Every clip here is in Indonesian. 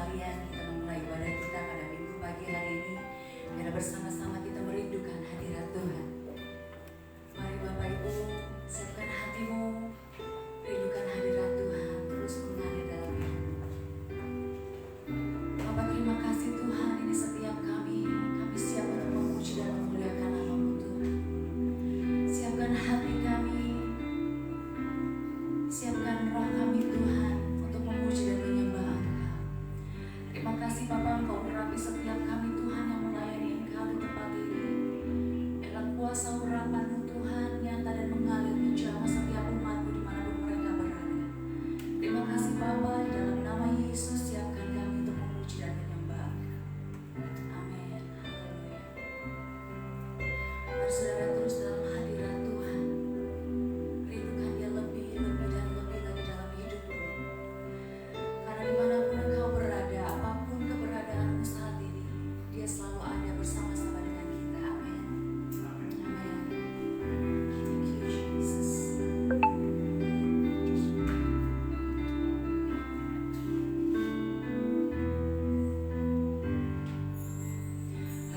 sekalian, kita memulai ibadah kita pada minggu pagi hari ini. Biar bersama-sama kita merindukan hadirat Tuhan. Mari Bapak Ibu, siapkan hatimu, rindukan hadirat Tuhan, terus mengalir dalam hidupmu. Bapak terima kasih Tuhan, ini setiap kami siap untuk memuji dan memuliakan nama-Mu Tuhan. Siapkan hati kami, siapkan roh kami Tuhan, untuk memuji dan menyembah Engkau. Terima kasih Bapak, Engkau urapi setiap kami Tuhan yang melayani Engkau di tempat ini. Dalam kuasa urapan-Mu Tuhan, nyata dan mengalir menjamah setiap umat-Mu dimanapun mereka berada. Terima kasih Bapa, di dalam nama Yesus siapkan kami untuk memuji dan menyembah Engkau. Amin. Haleluya. Mari saudara terus dalam hadirat Tuhan. Rindukan Dia lebih dan lebih lagi dalam hidupmu. Karena dimanapun engkau berada, apapun keberadaanmu saat ini, Dia selalu ada bersama-sama dengan kita. Amin. Amin. Thank you, Jesus.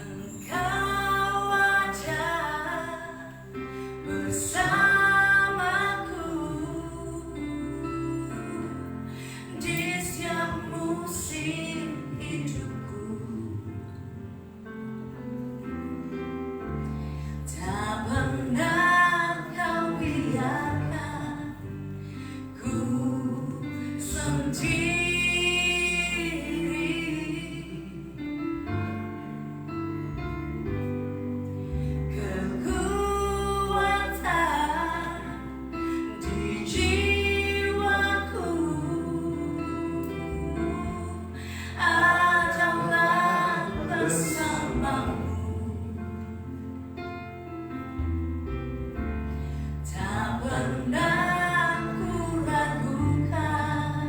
Engkau ada bersamaku di setiap musim hidupku. Tak pernah Kau biarkan ku sendiri. Kekuatan di jiwaku adalah bersama-Mu. Tak pernah ku ragukan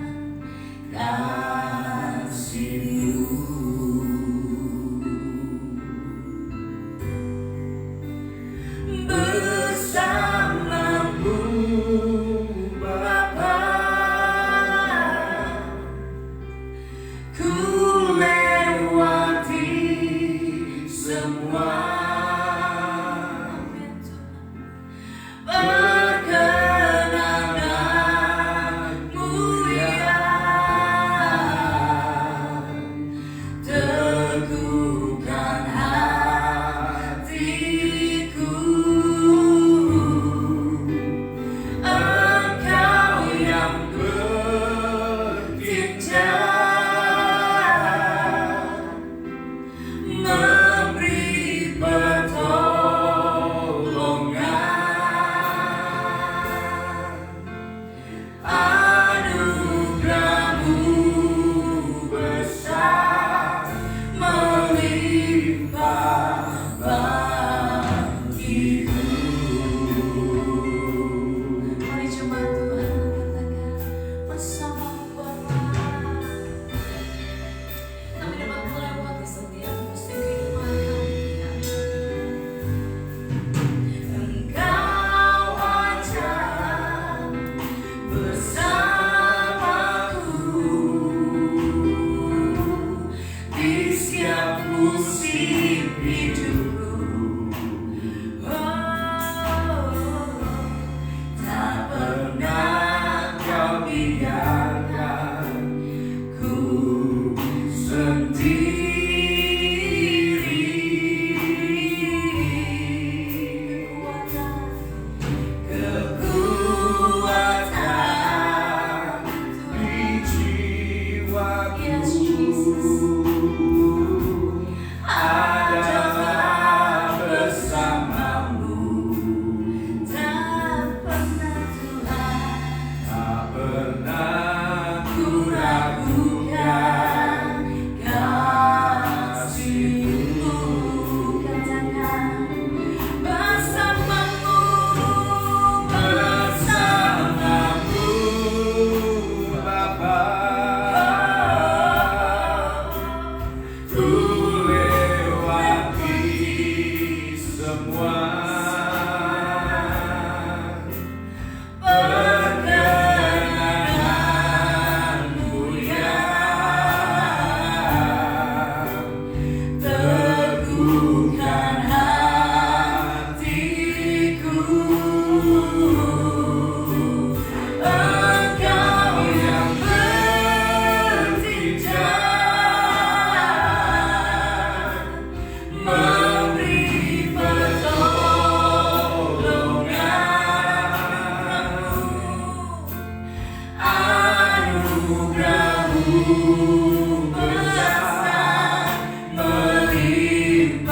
besar melimpah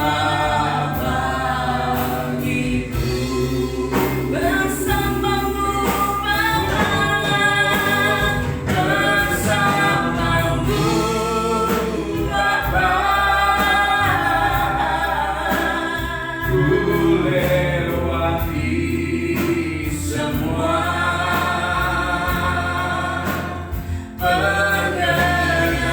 bagiku. Bersamamu Bapa, bersamamu Bapa, ku lewati semua pergerakan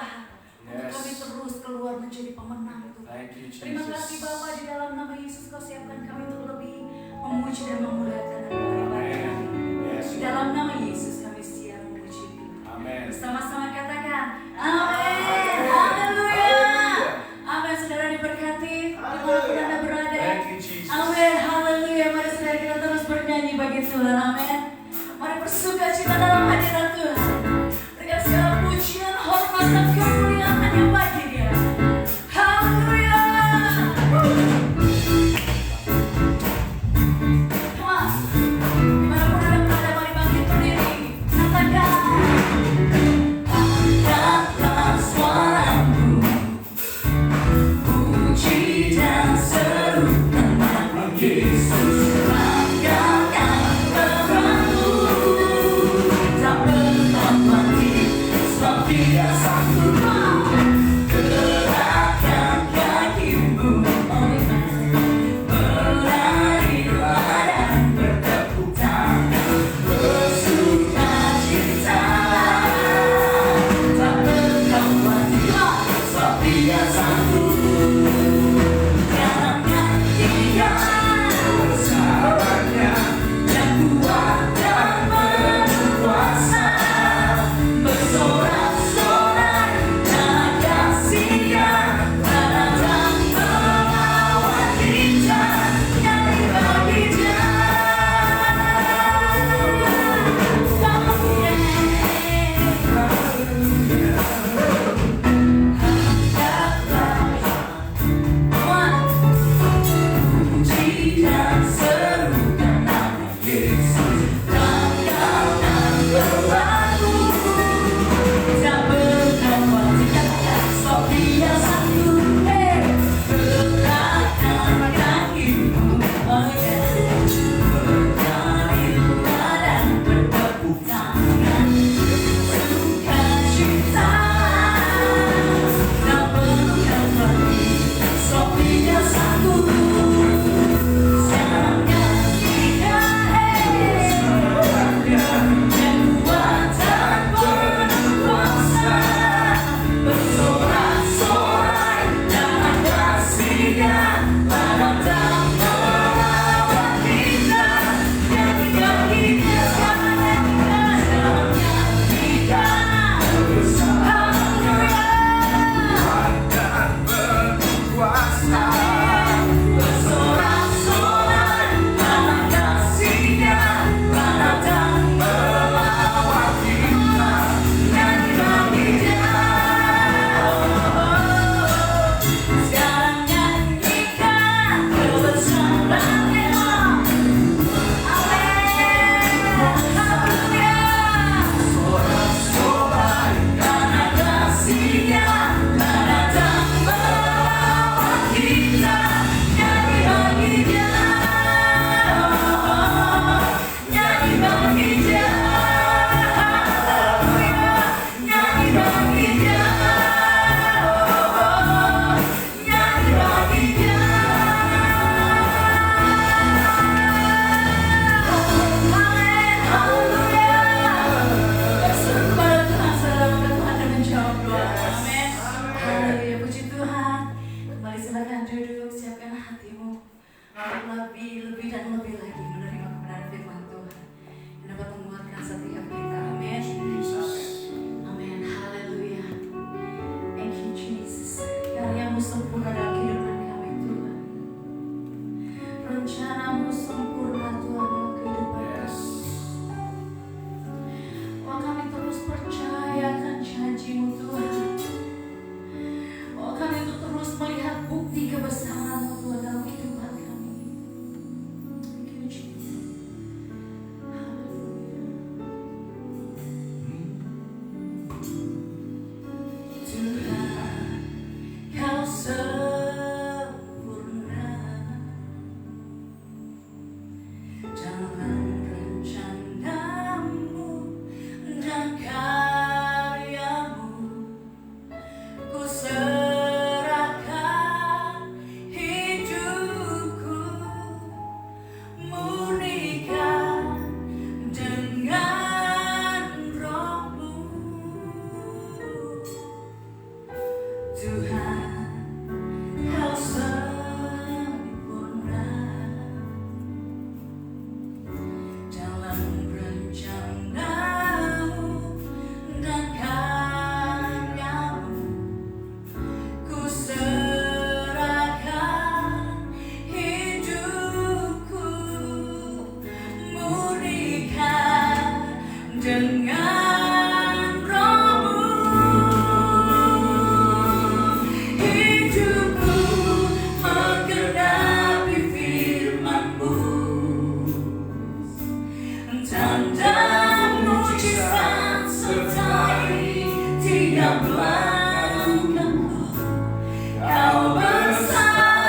Tuhan. Untuk kami terus keluar menjadi pemenang Tuhan. Thank you, Terima kasih Jesus. Bapa, di dalam nama Yesus Kau siapkan kami untuk lebih memuji dan memuliakan Engkau ibadah kami. Yes, Di dalam nama Yesus kami siap memuji Tuhan. Amen. Bersama-sama katakan amin. Haleluya. Amin. Saudara diberkati dimanapun Anda berada. Thank you, Jesus. Amin. Haleluya. Mari saudara kita terus bernyanyi bagi Tuhan. Amin. Mari bersuka cita dalam hadirat Tuhan. Berikan segala pujian, hormat dan kemuliaan yang bagi Dia. Haleluya. Come on. Dimanapun Anda berada, mari bangkit berdiri. Katakan. Angkatlah suaramu, puji dan seru nama Yesus. Banggakan peranmu. dengan Roh-Mu. Hidupku menggenapi firman-Mu, tanda mujizat sertai tiap langkahku. Kau bersamaku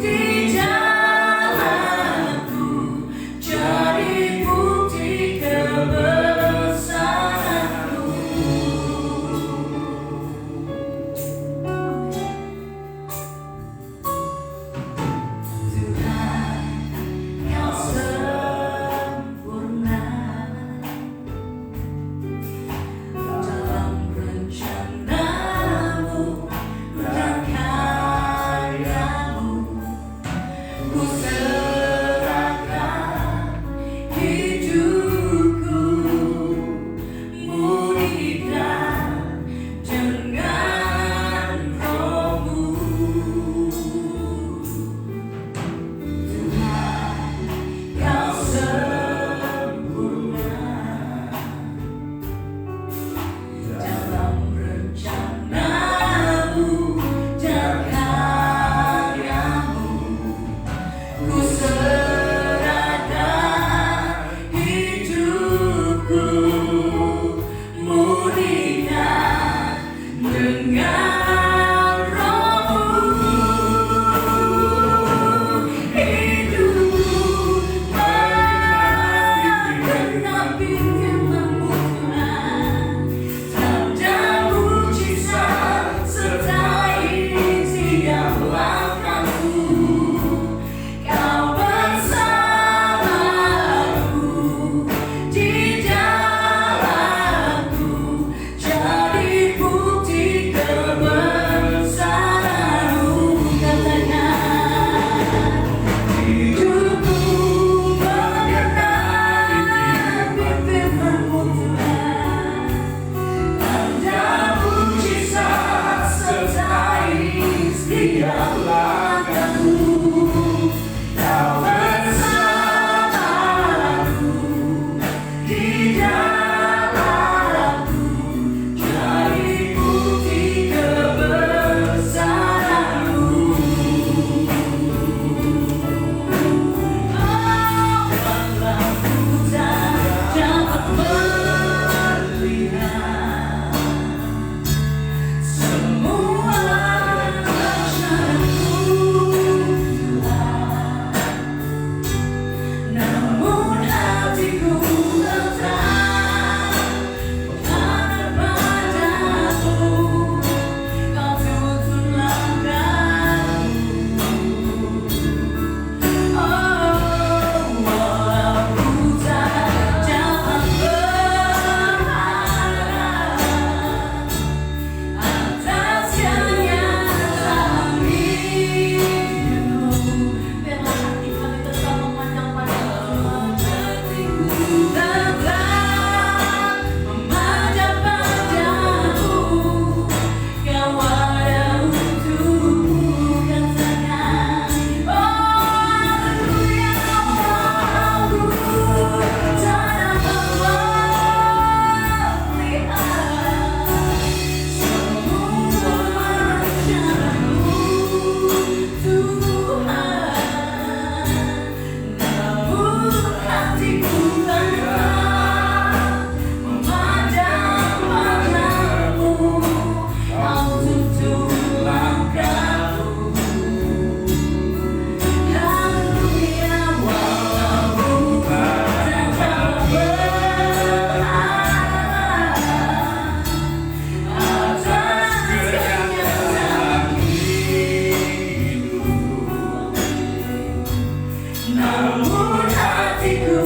di jalanku, jadi bukti kebesaran-Mu. Tuhan, Kau sempurna dalam rencana-Mu dan karya-Mu. Ku serahkan hidupku, murnikan dengan Roh-Mu. Tuhan, Kau sempurna dalam rencana-Mu dan karya-Mu. Ku serahkan hidupku, murnikan dengan Roh-Mu. Hidupku menggenapi firman-Mu, Tuhan, tanda mujizat sertai tiap langkahku. Kau bersamaku di jalanku, jadi bukti kebesaran-Mu. Katakan, hidupku menggenapi firman-Mu, Tuhan, tanda mujizat sertai setiap langkahku. Kau bersamaku di jalanku, jadi bukti kebesaran-Mu. Walau ku tak dapat melihat semua rencana-Mu, Tuhan, namun hatiku tetap menghadap padamu. Kau tuntun langkahku. Walau ku tak dapat berharap atas kenyataan hidup, biarlah hati kami tetap memandang padamu. Hatiku tetap memandang padamu. Kau ada untukku. Katakan, haleluya. Walau ku tak dapat melihat semua rencana-Mu, Tuhan, namun hatiku tetap memandang padamu. Kau tuntun langkahku. Haleluya. Walau ku tak dapat berharap atas kenyataan hidup, namun hatiku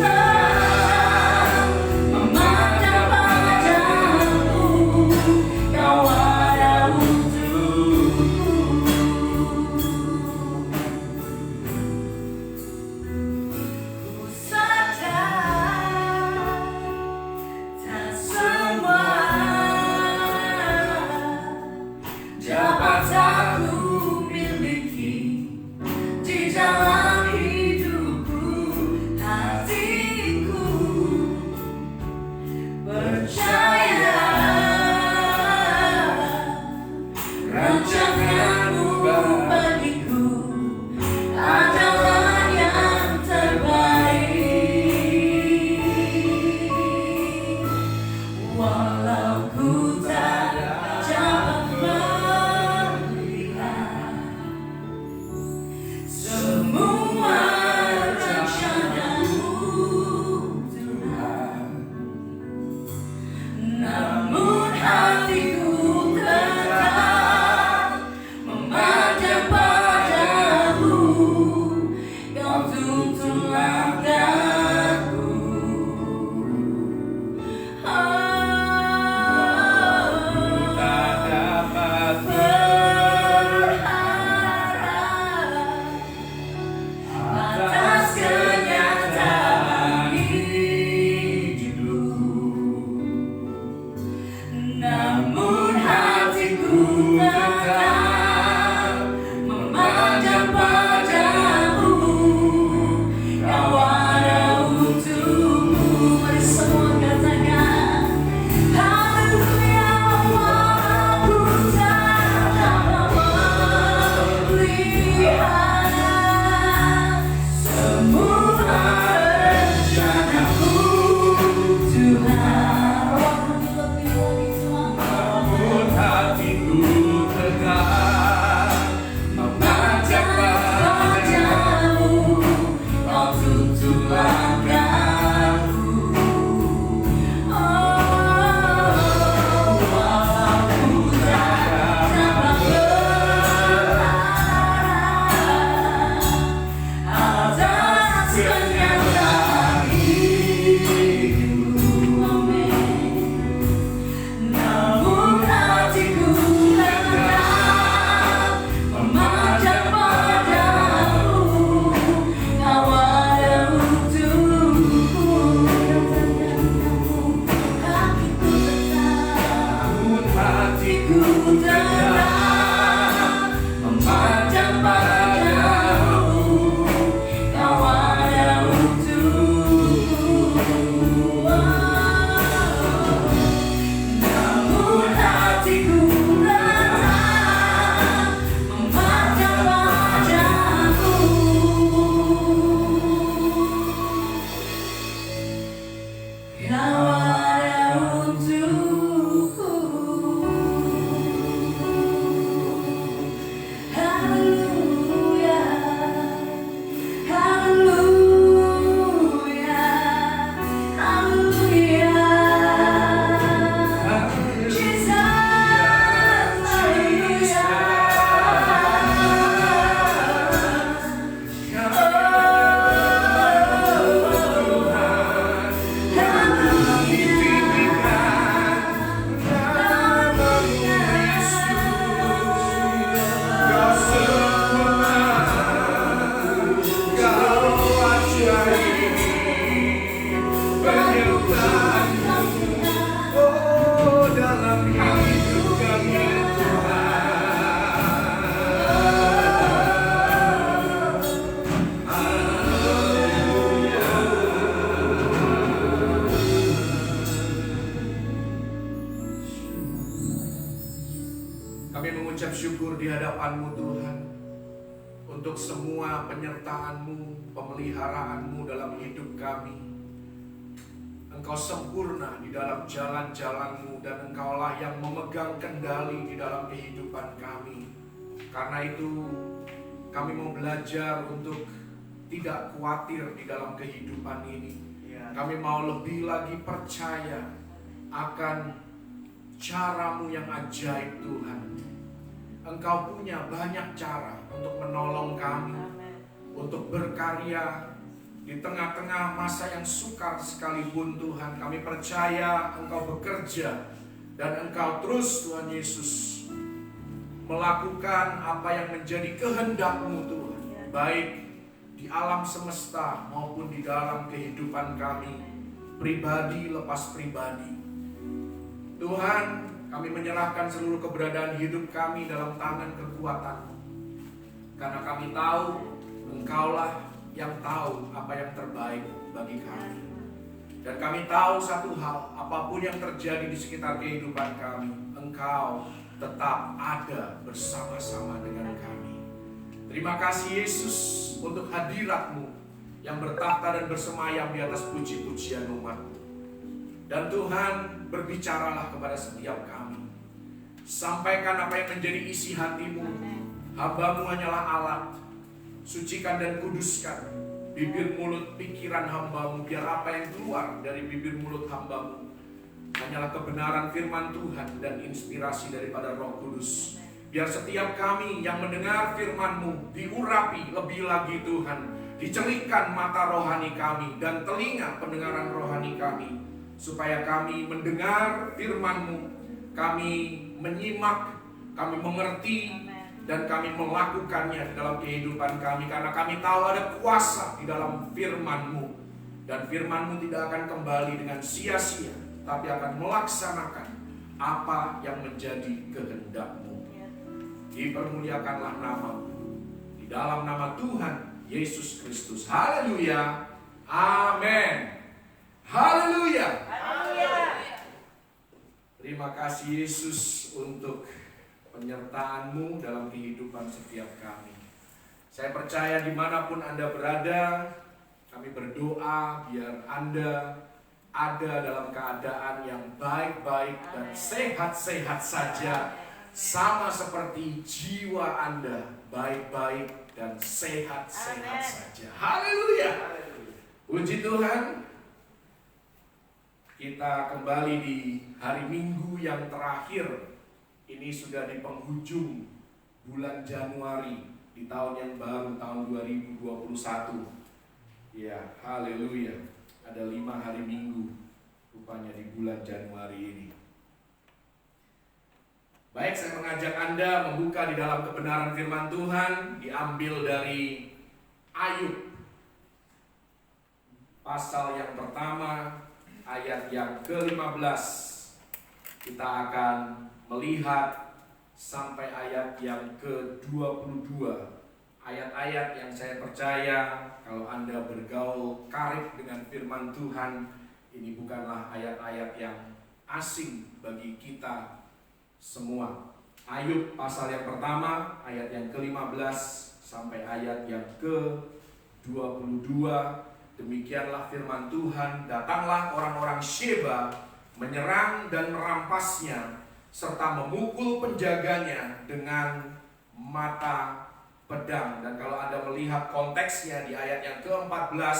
tetap memandang padamu. Kau ada untukku. Ku sadar tak semua dapat aku miliki di dalam hidupku. Hati di hadapan-Mu Tuhan, untuk semua penyertaan-Mu, pemeliharaanmu dalam hidup kami. Engkau sempurna di dalam jalan-jalan-Mu, dan Engkaulah yang memegang kendali di dalam kehidupan kami. Karena itu kami mau belajar untuk tidak khawatir di dalam kehidupan ini. Kami mau lebih lagi percaya akan cara-Mu yang ajaib Tuhan. Engkau punya banyak cara untuk menolong kami, untuk berkarya di tengah-tengah masa yang sukar sekalipun Tuhan. Kami percaya Engkau bekerja, dan Engkau terus Tuhan Yesus melakukan apa yang menjadi kehendak-Mu Tuhan, baik di alam semesta maupun di dalam kehidupan kami, pribadi lepas pribadi. Tuhan, kami menyerahkan seluruh keberadaan hidup kami dalam tangan kekuatan-Mu, karena kami tahu Engkaulah yang tahu apa yang terbaik bagi kami. Dan kami tahu satu hal, apapun yang terjadi di sekitar kehidupan kami, Engkau tetap ada bersama-sama dengan kami. Terima kasih Yesus untuk hadirat-Mu yang bertahta dan bersemayam di atas puji-pujian umat-Mu. Dan Tuhan, berbicaralah kepada setiap kami. Sampaikan apa yang menjadi isi hati-Mu. Hamba-Mu hanyalah alat. Sucikan dan kuduskan bibir, mulut, pikiran hamba-Mu, biar apa yang keluar dari bibir mulut hamba-Mu hanyalah kebenaran firman Tuhan dan inspirasi daripada Roh Kudus. Biar setiap kami yang mendengar firman-Mu diurapi lebih lagi Tuhan, dicelingkan mata rohani kami dan telinga pendengaran rohani kami, supaya kami mendengar firman-Mu, kami menyimak, kami mengerti, dan kami melakukannya di dalam kehidupan kami. Karena kami tahu ada kuasa di dalam firman-Mu, dan firman-Mu tidak akan kembali dengan sia-sia, tapi akan melaksanakan apa yang menjadi kehendak-Mu. Dipermuliakanlah nama-Mu di dalam nama Tuhan Yesus Kristus. Haleluya. Amin. Haleluya. Terima kasih Yesus untuk penyertaan-Mu dalam kehidupan setiap kami. Saya percaya dimanapun Anda berada, kami berdoa biar Anda ada dalam keadaan yang baik-baik dan sehat-sehat saja, sama seperti jiwa Anda baik-baik dan sehat-sehat saja. Haleluya. Puji Tuhan. Kita kembali di hari Minggu yang terakhir. Ini sudah di penghujung bulan Januari di tahun yang baru, tahun 2021. Ya, haleluya. Ada 5 hari Minggu rupanya di bulan Januari ini. Baik, saya mengajak Anda membuka di dalam kebenaran firman Tuhan, diambil dari Ayub pasal yang pertama, ayat yang ke-15. Kita akan melihat sampai ayat yang ke-22. Ayat-ayat yang saya percaya kalau Anda bergaul karib dengan firman Tuhan, ini bukanlah ayat-ayat yang asing bagi kita semua. Ayub pasal yang pertama, ayat yang ke-15 sampai ayat yang ke-22. Demikianlah firman Tuhan, datanglah orang-orang Sheba, menyerang dan merampasnya, serta memukul penjaganya dengan mata pedang. Dan kalau Anda melihat konteksnya di ayat yang ke-14,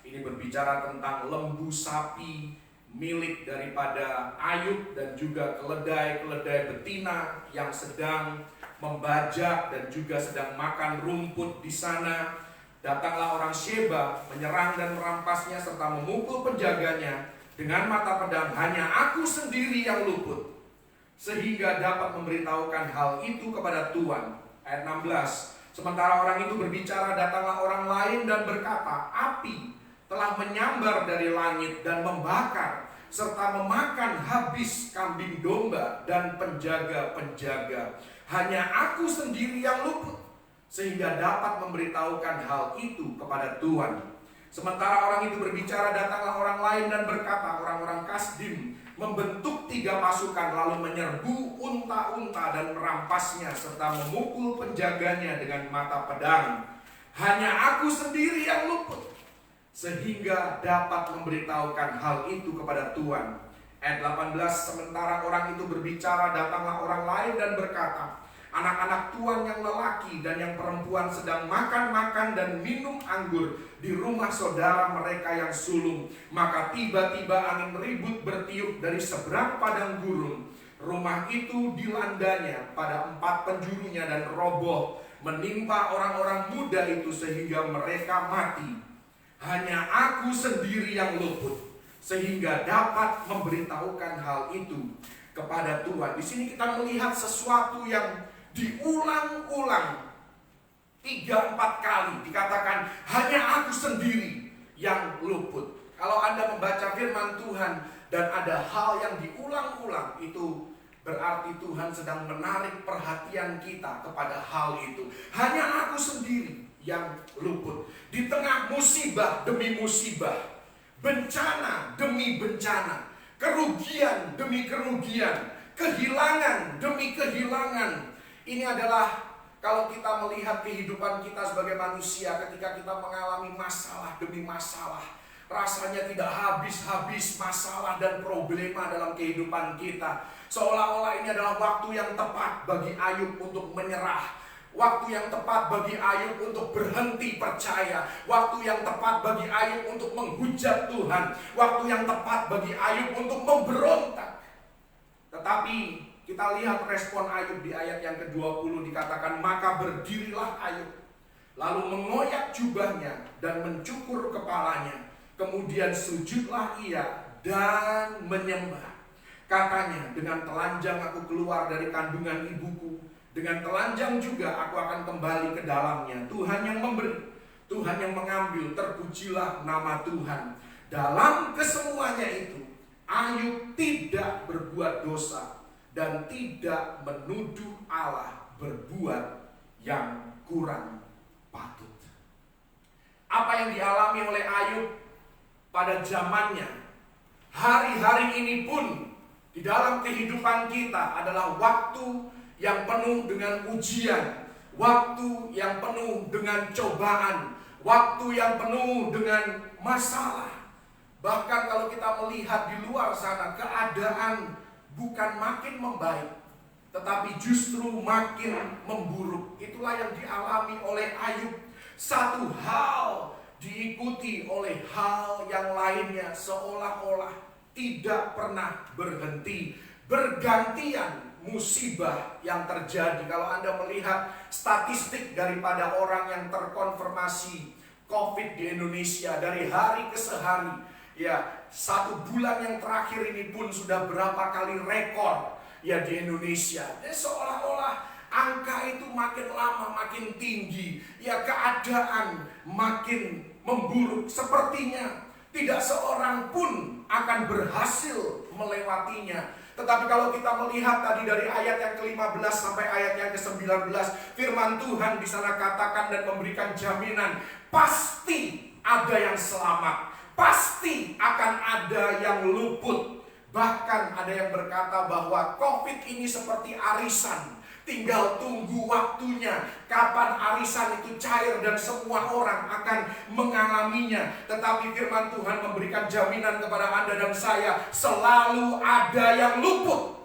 ini berbicara tentang lembu sapi milik daripada Ayub dan juga keledai-keledai betina yang sedang membajak dan juga sedang makan rumput di sana. Datanglah orang Sheba, menyerang dan merampasnya serta memukul penjaganya dengan mata pedang. Hanya aku sendiri yang luput, sehingga dapat memberitahukan hal itu kepada Tuhan. Ayat 16. Sementara orang itu berbicara, datanglah orang lain dan berkata, api telah menyambar dari langit dan membakar serta memakan habis kambing domba dan penjaga-penjaga. Hanya aku sendiri yang luput, sehingga dapat memberitahukan hal itu kepada Tuhan. Sementara orang itu berbicara, datanglah orang lain dan berkata, orang-orang Kasdim membentuk 3 pasukan lalu menyerbu unta-unta dan merampasnya serta memukul penjaganya dengan mata pedang. Hanya aku sendiri yang luput, sehingga dapat memberitahukan hal itu kepada Tuhan. Ayat 18, sementara orang itu berbicara, datanglah orang lain dan berkata, anak-anak tuan yang lelaki dan yang perempuan sedang makan-makan dan minum anggur di rumah saudara mereka yang sulung. Maka tiba-tiba angin ribut bertiup dari seberang padang gurun. Rumah itu dilandanya pada 4 penjurunya dan roboh, menimpa orang-orang muda itu sehingga mereka mati. Hanya aku sendiri yang luput, sehingga dapat memberitahukan hal itu kepada Tuhan. Di sini kita melihat sesuatu yang diulang-ulang 3-4 kali, dikatakan hanya aku sendiri yang luput. Kalau Anda membaca firman Tuhan dan ada hal yang diulang-ulang, itu berarti Tuhan sedang menarik perhatian kita kepada hal itu. Hanya aku sendiri yang luput. Di tengah musibah demi musibah, bencana demi bencana, kerugian demi kerugian, kehilangan demi kehilangan. Ini adalah kalau kita melihat kehidupan kita sebagai manusia, ketika kita mengalami masalah demi masalah, rasanya tidak habis-habis masalah dan problema dalam kehidupan kita. Seolah-olah ini adalah waktu yang tepat bagi Ayub untuk menyerah, waktu yang tepat bagi Ayub untuk berhenti percaya, waktu yang tepat bagi Ayub untuk menghujat Tuhan, waktu yang tepat bagi Ayub untuk memberontak. Tetapi kita lihat respon Ayub di ayat yang ke-20, dikatakan, maka berdirilah Ayub, lalu mengoyak jubahnya dan mencukur kepalanya. Kemudian sujudlah ia dan menyembah. Katanya, dengan telanjang aku keluar dari kandungan ibuku, dengan telanjang juga aku akan kembali ke dalamnya. Tuhan yang memberi, Tuhan yang mengambil, terpujilah nama Tuhan. Dalam kesemuanya itu, Ayub tidak berbuat dosa dan tidak menuduh Allah berbuat yang kurang patut. Apa yang dialami oleh Ayub pada zamannya, hari-hari ini pun di dalam kehidupan kita adalah waktu yang penuh dengan ujian, waktu yang penuh dengan cobaan, waktu yang penuh dengan masalah. Bahkan kalau kita melihat di luar sana, keadaan bukan makin membaik, tetapi justru makin memburuk. Itulah yang dialami oleh Ayub. Satu hal diikuti oleh hal yang lainnya, seolah-olah tidak pernah berhenti, bergantian musibah yang terjadi. Kalau Anda melihat statistik daripada orang yang terkonfirmasi COVID di Indonesia dari hari ke hari, ya, 1 bulan yang terakhir ini pun sudah berapa kali rekor ya di Indonesia. Seolah-olah angka itu makin lama makin tinggi, ya, keadaan makin memburuk. Sepertinya tidak seorang pun akan berhasil melewatinya. Tetapi kalau kita melihat tadi dari ayat yang ke-15 sampai ayat yang ke-19, firman Tuhan di sana katakan dan memberikan jaminan, pasti ada yang selamat, pasti akan ada yang luput. Bahkan ada yang berkata bahwa COVID ini seperti arisan, tinggal tunggu waktunya kapan arisan itu cair dan semua orang akan mengalaminya. Tetapi firman Tuhan memberikan jaminan kepada Anda dan saya, selalu ada yang luput.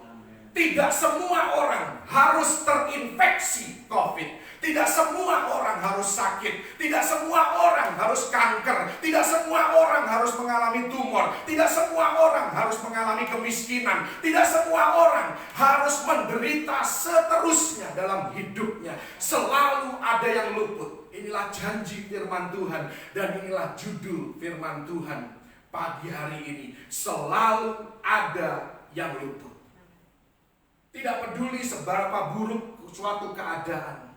Tidak semua orang harus terinfeksi COVID. Tidak semua orang harus sakit. Tidak semua orang harus kanker. Tidak semua orang harus mengalami tumor. Tidak semua orang harus mengalami kemiskinan. Tidak semua orang harus menderita seterusnya dalam hidupnya. Selalu ada yang luput. Inilah janji firman Tuhan. Dan inilah judul firman Tuhan pagi hari ini. Selalu ada yang luput. Tidak peduli seberapa buruk suatu keadaan,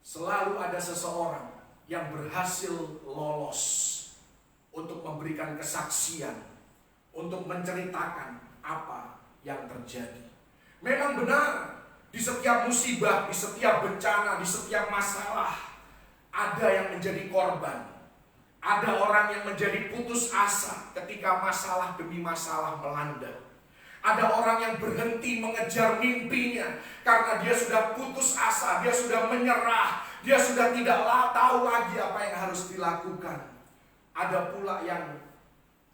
selalu ada seseorang yang berhasil lolos untuk memberikan kesaksian, untuk menceritakan apa yang terjadi. Memang benar, di setiap musibah, di setiap bencana, di setiap masalah, ada yang menjadi korban, Ada orang yang menjadi putus asa ketika masalah demi masalah melanda. Ada orang yang berhenti mengejar mimpinya karena dia sudah putus asa, dia sudah menyerah, dia sudah tidak tahu lagi apa yang harus dilakukan. Ada pula yang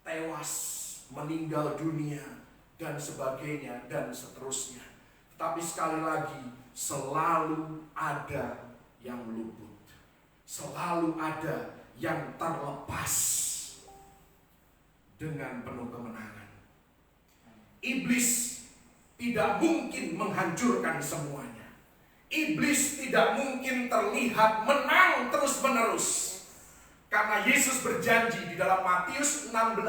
tewas, meninggal dunia, dan sebagainya, dan seterusnya. Tapi sekali lagi, selalu ada yang luput. Selalu ada yang terlepas dengan penuh kemenangan. Iblis tidak mungkin menghancurkan semuanya. Iblis tidak mungkin terlihat menang terus-menerus. Karena Yesus berjanji di dalam Matius 16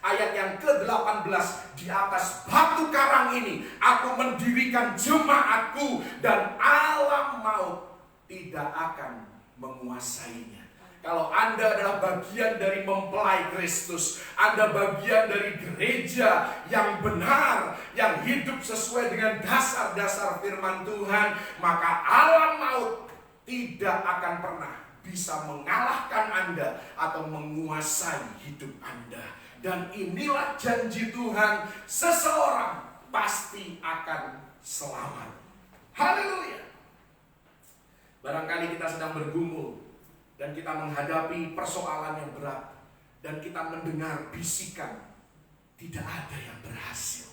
ayat yang ke-18, di atas batu karang ini aku mendirikan jemaatku dan alam maut tidak akan menguasainya. Kalau Anda adalah bagian dari mempelai Kristus, Anda bagian dari gereja yang benar, yang hidup sesuai dengan dasar-dasar firman Tuhan, maka alam maut tidak akan pernah bisa mengalahkan Anda atau menguasai hidup Anda. Dan inilah janji Tuhan, seseorang pasti akan selamat. Haleluya. Barangkali kita sedang bergumul dan kita menghadapi persoalan yang berat, dan kita mendengar bisikan, tidak ada yang berhasil,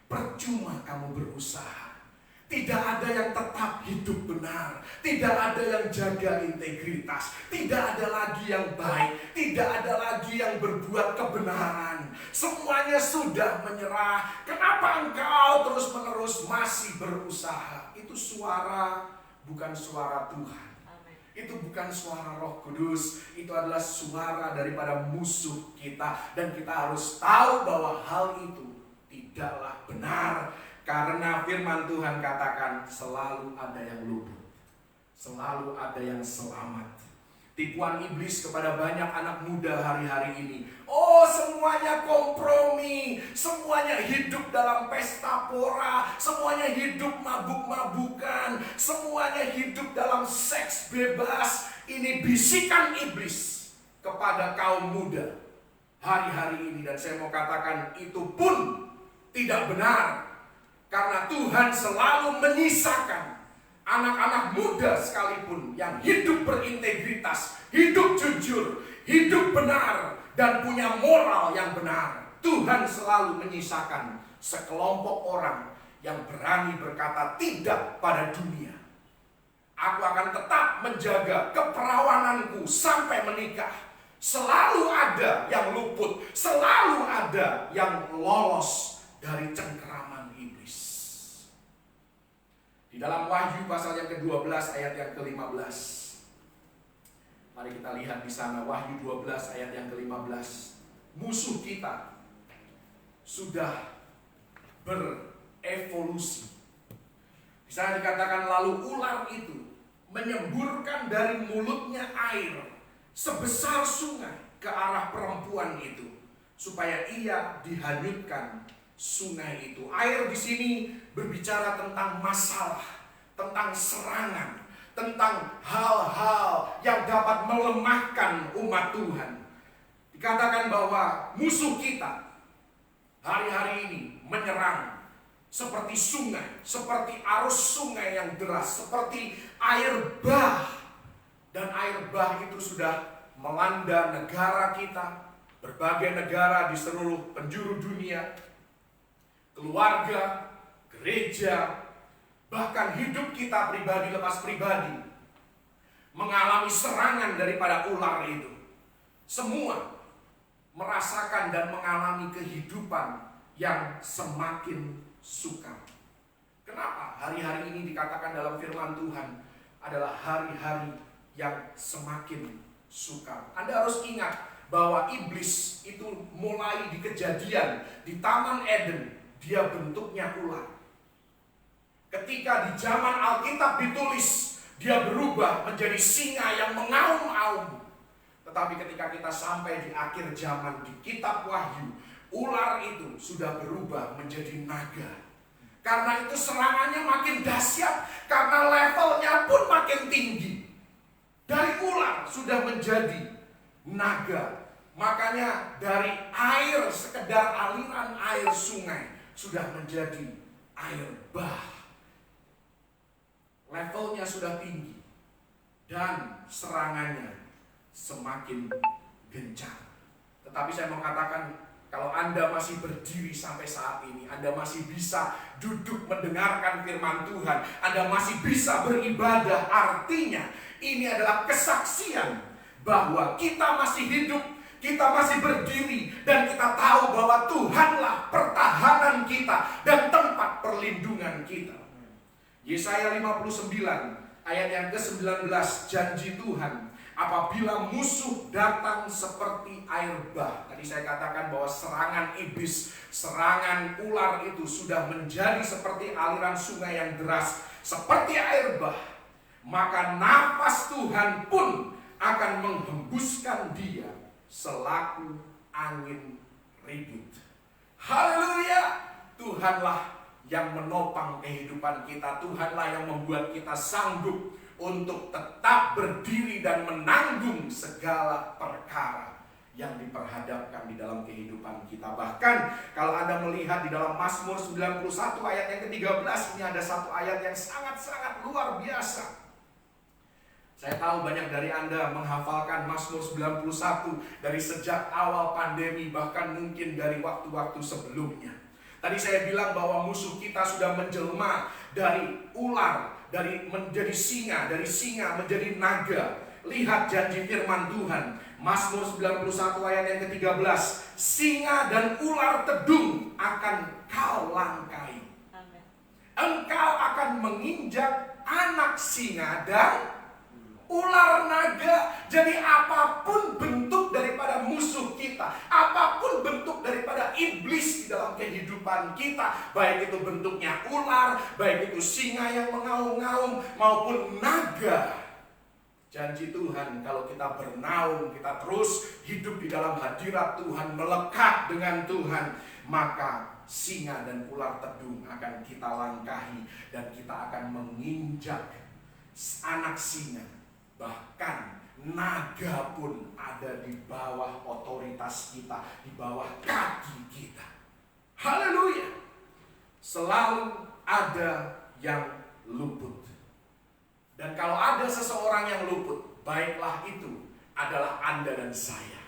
percuma kamu berusaha, tidak ada yang tetap hidup benar, tidak ada yang jaga integritas, tidak ada lagi yang baik, tidak ada lagi yang berbuat kebenaran, semuanya sudah menyerah. Kenapa engkau terus-menerus masih berusaha? Itu suara, bukan suara Tuhan. Itu bukan suara Roh Kudus, itu adalah suara daripada musuh kita. Dan kita harus tahu bahwa hal itu tidaklah benar. Karena firman Tuhan katakan selalu ada yang luput, selalu ada yang selamat. Tipuan iblis kepada banyak anak muda hari-hari ini, oh semuanya kompromi, semuanya hidup dalam pesta pora, semuanya hidup mabuk-mabukan, semuanya hidup dalam seks bebas. Ini bisikan iblis kepada kaum muda hari-hari ini. Dan saya mau katakan itu pun tidak benar, karena Tuhan selalu menyisakan anak-anak muda sekalipun yang hidup berintegritas, hidup jujur, hidup benar, dan punya moral yang benar. Tuhan selalu menyisakan sekelompok orang yang berani berkata tidak pada dunia. Aku akan tetap menjaga keperawananku sampai menikah. Selalu ada yang luput, selalu ada yang lolos dari cengkeraman iblis. Di dalam Wahyu pasal yang ke-12 ayat yang ke-15. Mari kita lihat di sana Wahyu 12 ayat yang ke-15. Musuh kita sudah berevolusi. Di sana dikatakan lalu ular itu menyemburkan dari mulutnya air sebesar sungai ke arah perempuan itu supaya ia dihanyutkan sungai itu. Air di sini berbicara tentang masalah, tentang serangan, tentang hal-hal yang dapat melemahkan umat Tuhan. Dikatakan bahwa musuh kita hari-hari ini menyerang seperti sungai, seperti arus sungai yang deras, seperti air bah. Dan air bah itu sudah melanda negara kita, berbagai negara di seluruh penjuru dunia, keluarga, gereja, bahkan hidup kita pribadi lepas pribadi mengalami serangan daripada ular itu. Semua merasakan dan mengalami kehidupan yang semakin sukar. Kenapa hari-hari ini dikatakan dalam firman Tuhan adalah hari-hari yang semakin sukar? Anda harus ingat bahwa iblis itu mulai di Kejadian, di Taman Eden, dia bentuknya ular. Ketika di zaman Alkitab ditulis, dia berubah menjadi singa yang mengaum-aum. Tetapi ketika kita sampai di akhir zaman di kitab Wahyu, ular itu sudah berubah menjadi naga. Karena itu serangannya makin dahsyat, karena levelnya pun makin tinggi. Dari ular sudah menjadi naga. Makanya dari air, sekedar aliran air sungai, sudah menjadi air bah. Levelnya sudah tinggi dan serangannya semakin gencar. Tetapi saya mau katakan, kalau Anda masih berdiri sampai saat ini, Anda masih bisa duduk mendengarkan firman Tuhan, Anda masih bisa beribadah, artinya ini adalah kesaksian bahwa kita masih hidup, kita masih berdiri, dan kita tahu bahwa Tuhanlah pertahanan kita dan tempat perlindungan kita. Yesaya 59 ayat yang ke-19, janji Tuhan, apabila musuh datang seperti air bah. Tadi saya katakan bahwa serangan iblis, serangan ular itu sudah menjadi seperti aliran sungai yang deras, seperti air bah. Maka nafas Tuhan pun akan menghembuskan dia selaku angin ribut. Haleluya! Tuhanlah yang menopang kehidupan kita. Tuhanlah yang membuat kita sanggup untuk tetap berdiri dan menanggung segala perkara yang diperhadapkan di dalam kehidupan kita. Bahkan kalau Anda melihat di dalam Mazmur 91 ayat yang ke-13, ini ada satu ayat yang sangat-sangat luar biasa. Saya tahu banyak dari Anda menghafalkan Mazmur 91 dari sejak awal pandemi, bahkan mungkin dari waktu-waktu sebelumnya. Tadi saya bilang bahwa musuh kita sudah menjelma dari ular, dari menjadi singa, dari singa menjadi naga. Lihat janji firman Tuhan, Mazmur 91 ayat yang ke-13, singa dan ular tedung akan kau langkai. Amen. Engkau akan menginjak anak singa dan ular naga. Jadi apapun bentuk daripada musuh kita, apapun bentuk daripada iblis di dalam kehidupan kita, baik itu bentuknya ular, baik itu singa yang mengaum-ngaum maupun naga, janji Tuhan kalau kita bernaung, kita terus hidup di dalam hadirat Tuhan, melekat dengan Tuhan, maka singa dan ular tedung akan kita langkahi dan kita akan menginjak anak singa. Bahkan naga pun ada di bawah otoritas kita, di bawah kaki kita. Haleluya! Selalu ada yang luput. Dan kalau ada seseorang yang luput, baiklah itu adalah Anda dan saya.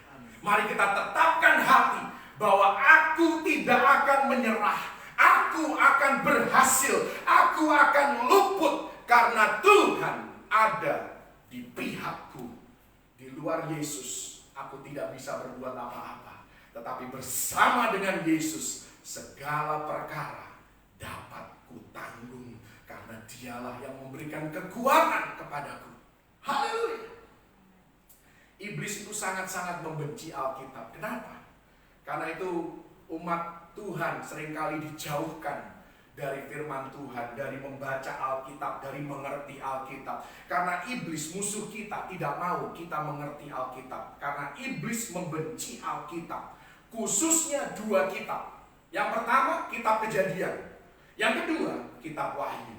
Mari kita tetapkan hati bahwa aku tidak akan menyerah. Aku akan berhasil. Aku akan luput karena Tuhan ada di pihakku. Di luar Yesus, aku tidak bisa berbuat apa-apa. Tetapi bersama dengan Yesus, segala perkara dapat kutanggung. Karena dialah yang memberikan kekuatan kepadaku. Haleluya! Iblis itu sangat-sangat membenci Alkitab. Kenapa? Karena itu umat Tuhan seringkali dijauhkan dari firman Tuhan, dari membaca Alkitab, dari mengerti Alkitab. Karena iblis musuh kita tidak mau kita mengerti Alkitab. Karena iblis membenci Alkitab. Khususnya dua kitab. Yang pertama, kitab Kejadian. Yang kedua, kitab Wahyu.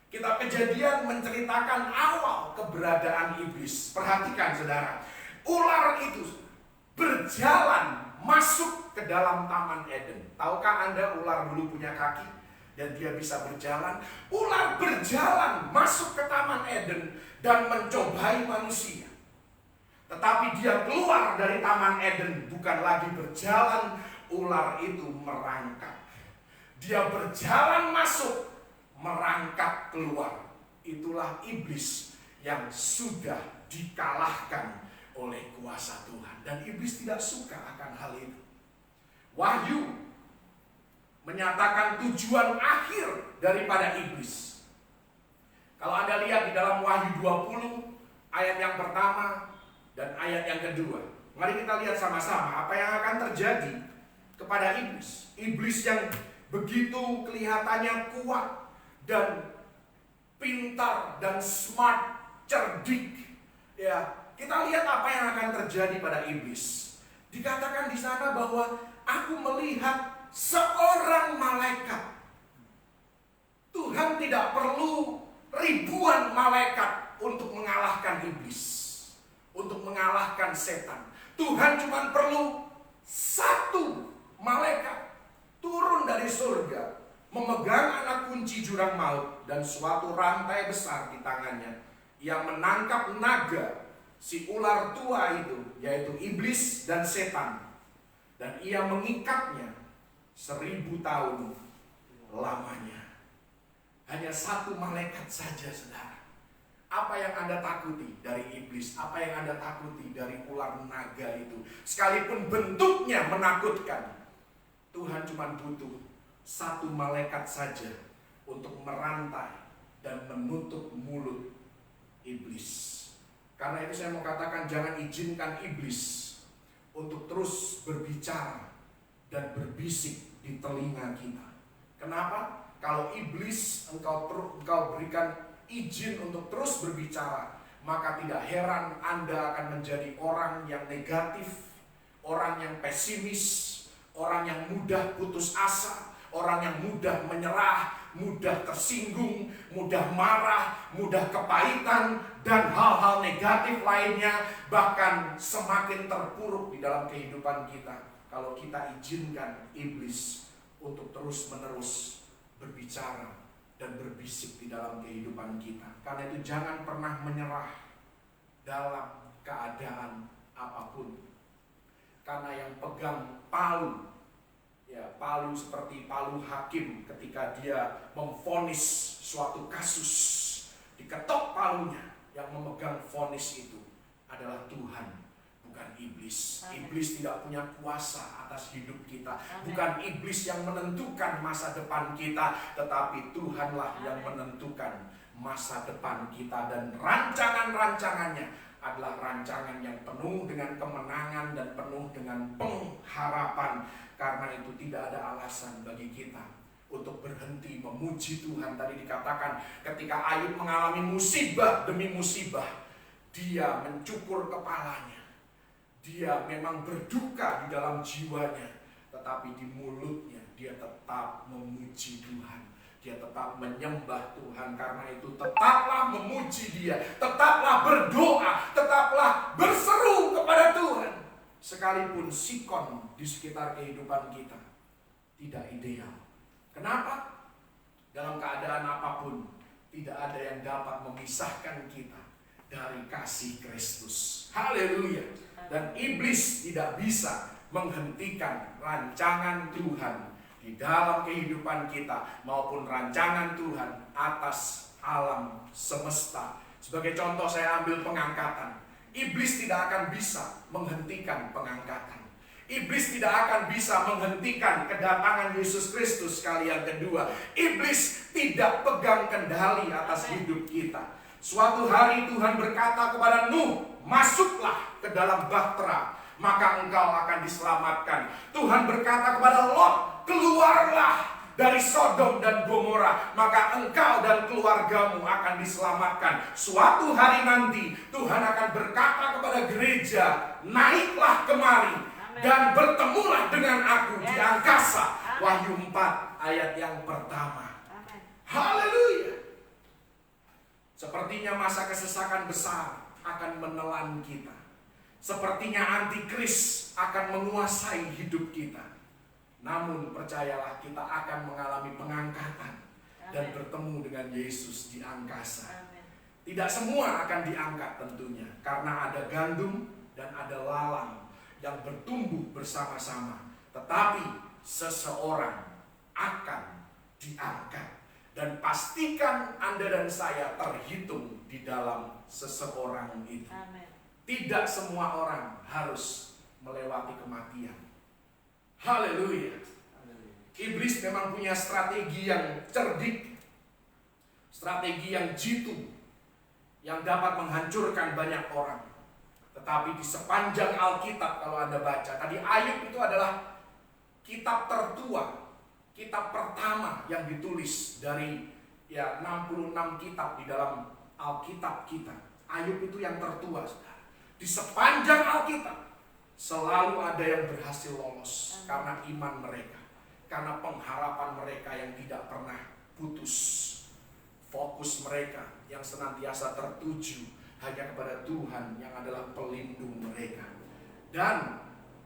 Kitab Kejadian menceritakan awal keberadaan iblis. Perhatikan saudara, ular itu berjalan masuk ke dalam Taman Eden. Tahukah Anda ular dulu punya kaki? Dan dia bisa berjalan. Ular berjalan masuk ke Taman Eden dan mencobai manusia. Tetapi dia keluar dari Taman Eden, bukan lagi berjalan. Ular itu merangkak. Dia berjalan masuk, merangkak keluar. Itulah iblis yang sudah dikalahkan oleh kuasa Tuhan. Dan iblis tidak suka akan hal itu. Wahyu menyatakan tujuan akhir daripada iblis. Kalau Anda lihat di dalam Wahyu 20 ayat yang pertama dan ayat yang kedua, mari kita lihat sama-sama apa yang akan terjadi kepada iblis. Iblis yang begitu kelihatannya kuat dan pintar dan smart, cerdik. Ya, kita lihat apa yang akan terjadi pada iblis. Dikatakan di sana bahwa aku melihat seorang malaikat. Tuhan tidak perlu ribuan malaikat untuk mengalahkan iblis, untuk mengalahkan setan. Tuhan cuma perlu satu malaikat turun dari surga, memegang anak kunci jurang maut dan suatu rantai besar di tangannya yang menangkap naga, si ular tua itu, yaitu iblis dan setan, dan ia mengikatnya 1000 tahun lamanya. Hanya satu malaikat saja, saudara. Apa yang Anda takuti dari iblis? Apa yang Anda takuti dari ular naga itu? Sekalipun bentuknya menakutkan, Tuhan cuma butuh satu malaikat saja untuk merantai dan menutup mulut iblis. Karena itu saya mau katakan, jangan izinkan iblis untuk terus berbicara dan berbisik di telinga kita. Kenapa? Kalau iblis engkau berikan izin untuk terus berbicara, maka tidak heran Anda akan menjadi orang yang negatif, orang yang pesimis, orang yang mudah putus asa, orang yang mudah menyerah, mudah tersinggung, mudah marah, mudah kepahitan, dan hal-hal negatif lainnya, bahkan semakin terpuruk di dalam kehidupan kita kalau kita izinkan iblis untuk terus-menerus berbicara dan berbisik di dalam kehidupan kita. Karena itu jangan pernah menyerah dalam keadaan apapun. Karena yang pegang palu, ya palu seperti palu hakim ketika dia memvonis suatu kasus, diketok palunya, yang memegang vonis itu adalah Tuhan, bukan iblis. Amen. Iblis tidak punya kuasa atas hidup kita. Amen. Bukan iblis yang menentukan masa depan kita, tetapi Tuhanlah Amen. Yang menentukan masa depan kita. Dan rancangan-rancangannya adalah rancangan yang penuh dengan kemenangan dan penuh dengan pengharapan. Karena itu tidak ada alasan bagi kita untuk berhenti memuji Tuhan. Tadi dikatakan ketika Ayub mengalami musibah demi musibah, dia mencukur kepalanya. Dia memang berduka di dalam jiwanya, tetapi di mulutnya dia tetap memuji Tuhan. Dia tetap menyembah Tuhan. Karena itu tetaplah memuji Dia, tetaplah berdoa, tetaplah berseru kepada Tuhan. Sekalipun sikon di sekitar kehidupan kita tidak ideal. Kenapa? Dalam keadaan apapun, tidak ada yang dapat memisahkan kita dari kasih Kristus. Haleluya. Dan iblis tidak bisa menghentikan rancangan Tuhan di dalam kehidupan kita maupun rancangan Tuhan atas alam semesta. Sebagai contoh saya ambil pengangkatan. Iblis tidak akan bisa menghentikan pengangkatan. Iblis tidak akan bisa menghentikan kedatangan Yesus Kristus kali yang kedua. Iblis tidak pegang kendali atas hidup kita. Suatu hari Tuhan berkata kepada Nuh, masuklah ke dalam bahtera, maka engkau akan diselamatkan. Tuhan berkata kepada Lot, keluarlah dari Sodom dan Gomora, maka engkau dan keluargamu akan diselamatkan. Suatu hari nanti Tuhan akan berkata kepada gereja, naiklah kemari dan bertemulah dengan aku di angkasa. Wahyu 4 ayat yang pertama. Haleluya. Sepertinya masa kesesakan besar akan menelan kita. Sepertinya antikris akan menguasai hidup kita. Namun percayalah, kita akan mengalami pengangkatan dan bertemu dengan Yesus di angkasa. Tidak semua akan diangkat tentunya, karena ada gandum dan ada lalang yang bertumbuh bersama-sama. Tetapi seseorang akan diangkat. Dan pastikan Anda dan saya terhitung di dalam seseorang itu. Amen. Tidak semua orang harus melewati kematian. Haleluya. Iblis memang punya strategi yang cerdik, strategi yang jitu, yang dapat menghancurkan banyak orang. Tetapi di sepanjang Alkitab kalau Anda baca, tadi Ayub itu adalah kitab tertua, kitab pertama yang ditulis dari 66 kitab di dalam Alkitab kita. Ayub itu yang tertua, saudara. Di sepanjang Alkitab selalu ada yang berhasil lolos karena iman mereka, karena pengharapan mereka yang tidak pernah putus, fokus mereka yang senantiasa tertuju hanya kepada Tuhan yang adalah pelindung mereka. Dan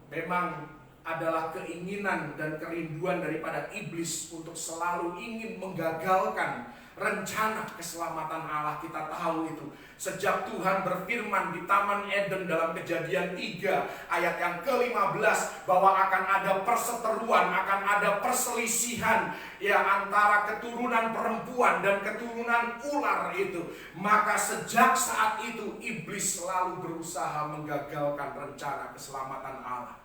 memang adalah keinginan dan kerinduan daripada iblis untuk selalu ingin menggagalkan rencana keselamatan Allah. Kita tahu itu sejak Tuhan berfirman di Taman Eden dalam Kejadian 3 ayat yang ke-15 bahwa akan ada perseteruan, akan ada perselisihan ya antara keturunan perempuan dan keturunan ular itu. Maka sejak saat itu iblis selalu berusaha menggagalkan rencana keselamatan Allah.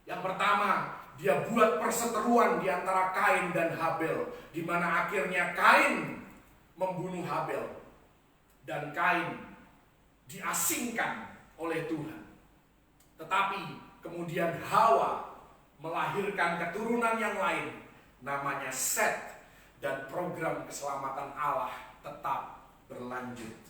Yang pertama, dia buat perseteruan di antara Kain dan Habel, di mana akhirnya Kain membunuh Habel dan Kain diasingkan oleh Tuhan. Tetapi kemudian Hawa melahirkan keturunan yang lain, namanya Set, dan program keselamatan Allah tetap berlanjut.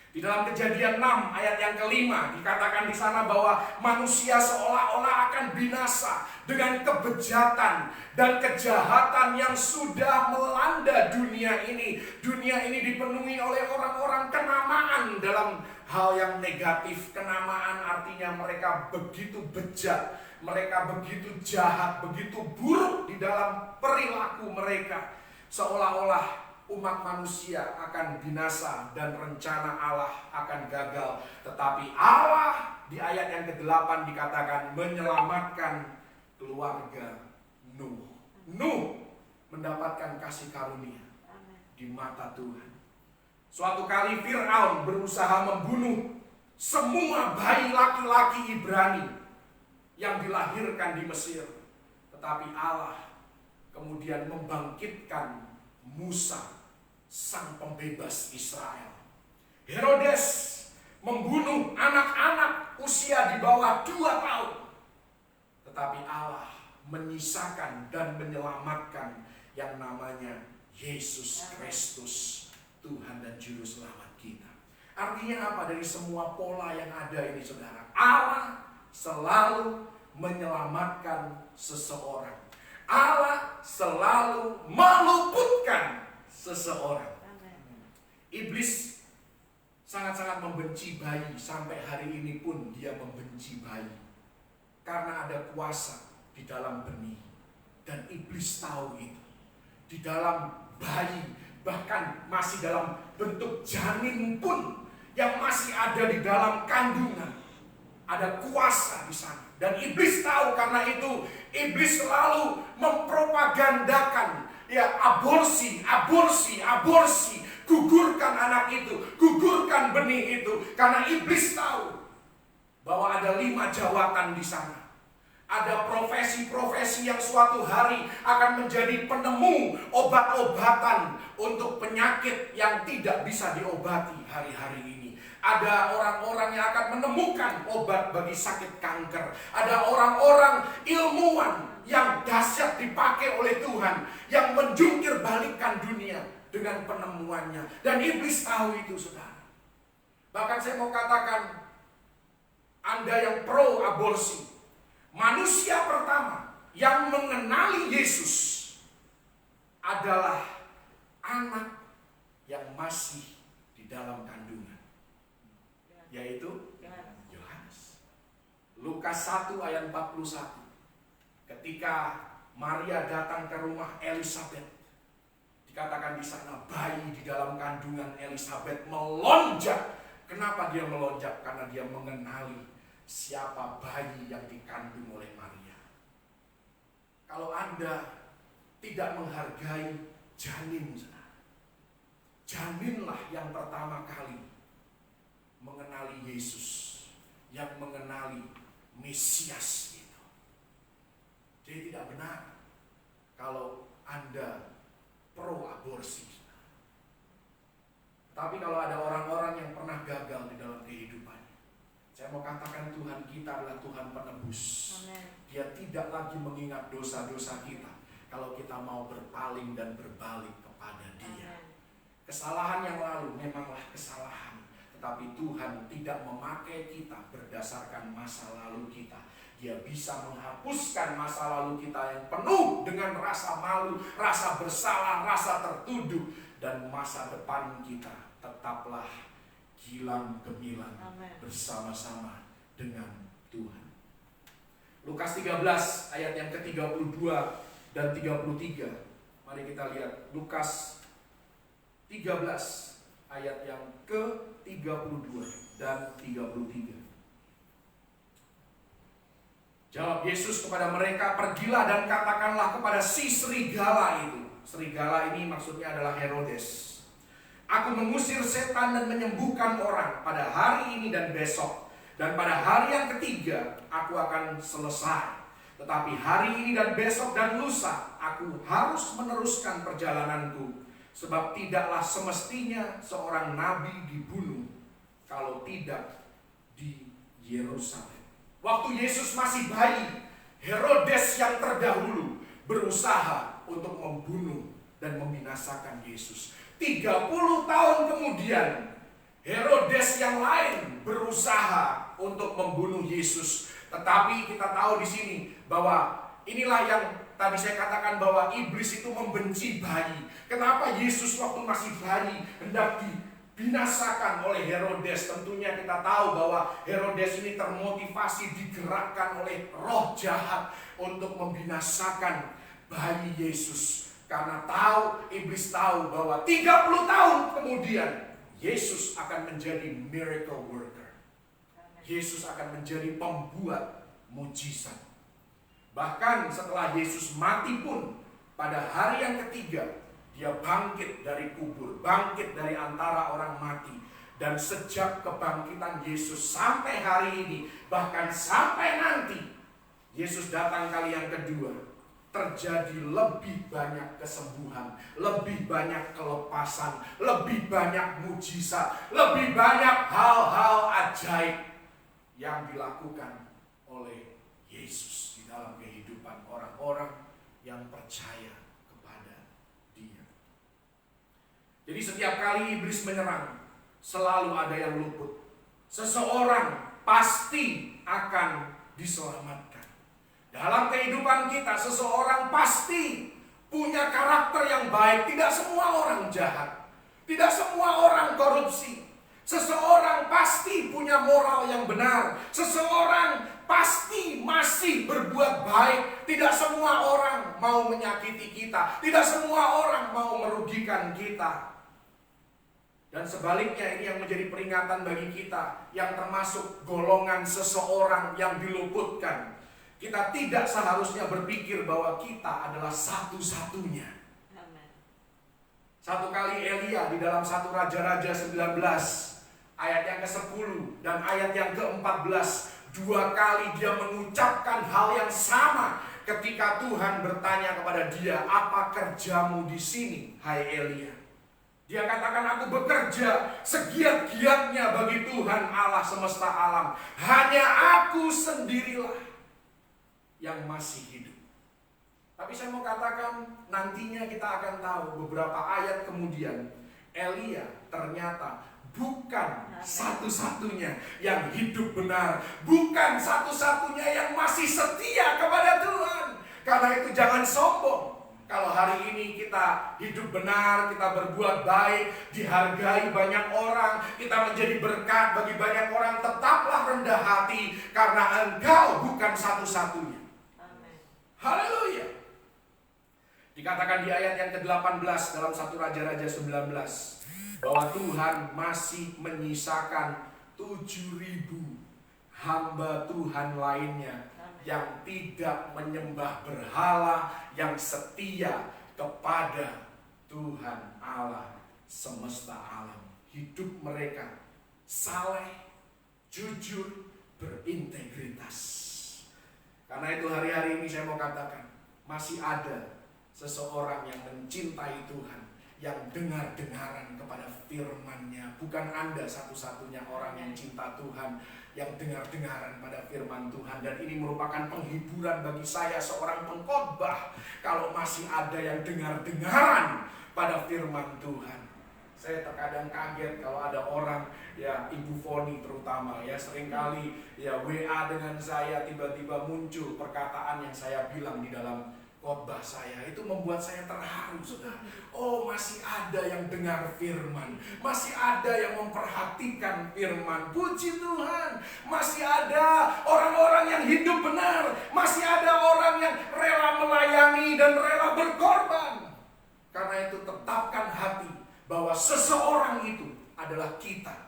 Di dalam Kejadian 6 ayat yang ke-5 dikatakan di sana bahwa manusia seolah-olah akan binasa dengan kebejatan dan kejahatan yang sudah melanda dunia ini. Dunia ini dipenuhi oleh orang-orang kenamaan dalam hal yang negatif. Kenamaan artinya mereka begitu bejat, mereka begitu jahat, begitu buruk di dalam perilaku mereka. Seolah-olah umat manusia akan binasa dan rencana Allah akan gagal. Tetapi Allah di ayat yang ke-8 dikatakan menyelamatkan keluarga Nuh. Nuh mendapatkan kasih karunia di mata Tuhan. Suatu kali Fir'aun berusaha membunuh semua bayi laki-laki Ibrani yang dilahirkan di Mesir. Tetapi Allah kemudian membangkitkan Musa, sang pembebas Israel. Herodes membunuh anak-anak usia di bawah 2 tahun. Tetapi Allah menyisakan dan menyelamatkan yang namanya Yesus Kristus, Tuhan dan Juru Selamat kita. Artinya apa dari semua pola yang ada ini, saudara? Allah selalu menyelamatkan seseorang. Allah selalu meluputkan seseorang. Iblis sangat-sangat membenci bayi. Sampai hari ini pun dia membenci bayi, karena ada kuasa di dalam benih. Dan iblis tahu itu. Di dalam bayi, bahkan masih dalam bentuk janin pun, yang masih ada di dalam kandungan, ada kuasa di sana. Dan iblis tahu, karena itu iblis selalu mempropagandakan aborsi, gugurkan anak itu, gugurkan benih itu. Karena iblis tahu bahwa ada 5 jawatan di sana. Ada profesi-profesi yang suatu hari akan menjadi penemu obat-obatan untuk penyakit yang tidak bisa diobati hari-hari ini. Ada orang-orang yang akan menemukan obat bagi sakit kanker. Ada orang-orang ilmuwan yang dahsyat dipakai oleh Tuhan, yang menjungkir balikkan dunia dengan penemuannya. Dan iblis tahu itu, saudara. Bahkan saya mau katakan, Anda yang pro aborsi, manusia pertama yang mengenali Yesus adalah anak yang masih di dalam kandungan, yaitu Yohanes. Lukas 1 ayat 41. Ketika Maria datang ke rumah Elisabet, dikatakan di sana bayi di dalam kandungan Elisabet melonjak. Kenapa dia melonjak? Karena dia mengenali siapa bayi yang dikandung oleh Maria. Kalau Anda tidak menghargai janin, janinlah yang pertama kali mengenali Yesus, yang mengenali Mesias itu. Jadi tidak benar kalau Anda pro aborsi. Tapi kalau ada orang-orang yang pernah gagal di dalam kehidupannya, saya mau katakan Tuhan kita adalah Tuhan penebus. Amen. Dia tidak lagi mengingat dosa-dosa kita kalau kita mau berpaling dan berbalik kepada Dia. Amen. Kesalahan yang lalu memanglah kesalahan, tetapi Tuhan tidak memakai kita berdasarkan masa lalu kita. Dia bisa menghapuskan masa lalu kita yang penuh dengan rasa malu, rasa bersalah, rasa tertuduh. Dan masa depan kita tetaplah gilang gemilang bersama-sama dengan Tuhan. Lukas 13 ayat yang ke-32 dan 33. Mari kita lihat Lukas 13 ayat yang ke-32 dan 33. Jawab Yesus kepada mereka, "Pergilah dan katakanlah kepada si serigala itu." Serigala ini maksudnya adalah Herodes. "Aku mengusir setan dan menyembuhkan orang pada hari ini dan besok. Dan pada hari yang ketiga aku akan selesai. Tetapi hari ini dan besok dan lusa aku harus meneruskan perjalananku. Sebab tidaklah semestinya seorang nabi dibunuh kalau tidak di Yerusalem." Waktu Yesus masih bayi, Herodes yang terdahulu berusaha untuk membunuh dan membinasakan Yesus. 30 tahun kemudian, Herodes yang lain berusaha untuk membunuh Yesus. Tetapi kita tahu di sini bahwa inilah yang tadi saya katakan bahwa iblis itu membenci bayi. Kenapa Yesus waktu masih bayi hendak dibinasakan oleh Herodes? Tentunya kita tahu bahwa Herodes ini termotivasi, digerakkan oleh roh jahat untuk membinasakan bayi Yesus. Karena iblis tahu bahwa 30 tahun kemudian Yesus akan menjadi miracle worker. Yesus akan menjadi pembuat mujizat. Bahkan setelah Yesus mati pun, pada hari yang ketiga dia bangkit dari kubur, bangkit dari antara orang mati. Dan sejak kebangkitan Yesus sampai hari ini, bahkan sampai nanti Yesus datang kali yang kedua, terjadi lebih banyak kesembuhan, lebih banyak kelepasan, lebih banyak mujizat, lebih banyak hal-hal ajaib yang dilakukan oleh Yesus di dalam kehidupan orang-orang yang percaya kepada Dia. Jadi setiap kali iblis menyerang, selalu ada yang luput. Seseorang pasti akan diselamatkan. Dalam kehidupan kita, seseorang pasti punya karakter yang baik. Tidak semua orang jahat, tidak semua orang korupsi. Seseorang pasti punya moral yang benar. Seseorang pasti masih berbuat baik. Tidak semua orang mau menyakiti kita. Tidak semua orang mau merugikan kita. Dan sebaliknya, ini yang menjadi peringatan bagi kita yang termasuk golongan seseorang yang diluputkan. Kita tidak seharusnya berpikir bahwa kita adalah satu-satunya. Satu kali Elia di dalam 1 Raja-Raja 19 ayat yang ke-10 dan ayat yang ke-14, 2 kali dia mengucapkan hal yang sama ketika Tuhan bertanya kepada dia, "Apa kerjamu di sini, hai Elia?" Dia katakan, "Aku bekerja segiat-giatnya bagi Tuhan Allah semesta alam. Hanya aku sendirilah yang masih hidup." Tapi saya mau katakan, nantinya kita akan tahu beberapa ayat kemudian, Elia ternyata bukan satu-satunya yang hidup benar, bukan satu-satunya yang masih setia kepada Tuhan. Karena itu jangan sombong. Kalau hari ini kita hidup benar, kita berbuat baik, dihargai banyak orang, kita menjadi berkat bagi banyak orang, tetaplah rendah hati karena engkau bukan satu-satunya. Haleluya. Dikatakan di ayat yang ke-18 dalam 1 Raja-Raja 19 bahwa Tuhan masih menyisakan 7.000 hamba Tuhan lainnya yang tidak menyembah berhala, yang setia kepada Tuhan Allah semesta alam. Hidup mereka saleh, jujur, berintegritas. Karena itu hari-hari ini saya mau katakan, masih ada seseorang yang mencintai Tuhan, yang dengar-dengaran kepada firman-Nya. Bukan Anda satu-satunya orang yang cinta Tuhan, yang dengar-dengaran pada firman Tuhan. Dan ini merupakan penghiburan bagi saya seorang pengkhotbah, kalau masih ada yang dengar-dengaran pada firman Tuhan. Saya terkadang kaget kalau ada orang, ya Ibu Foni terutama, ya seringkali ya WA dengan saya, tiba-tiba muncul perkataan yang saya bilang di dalam khotbah saya. Itu membuat saya terharu, saudara. Oh, masih ada yang dengar firman, masih ada yang memperhatikan firman. Puji Tuhan, masih ada orang-orang yang hidup benar, masih ada orang yang rela melayani dan rela berkorban. Karena itu tetapkan hati bahwa seseorang itu adalah kita.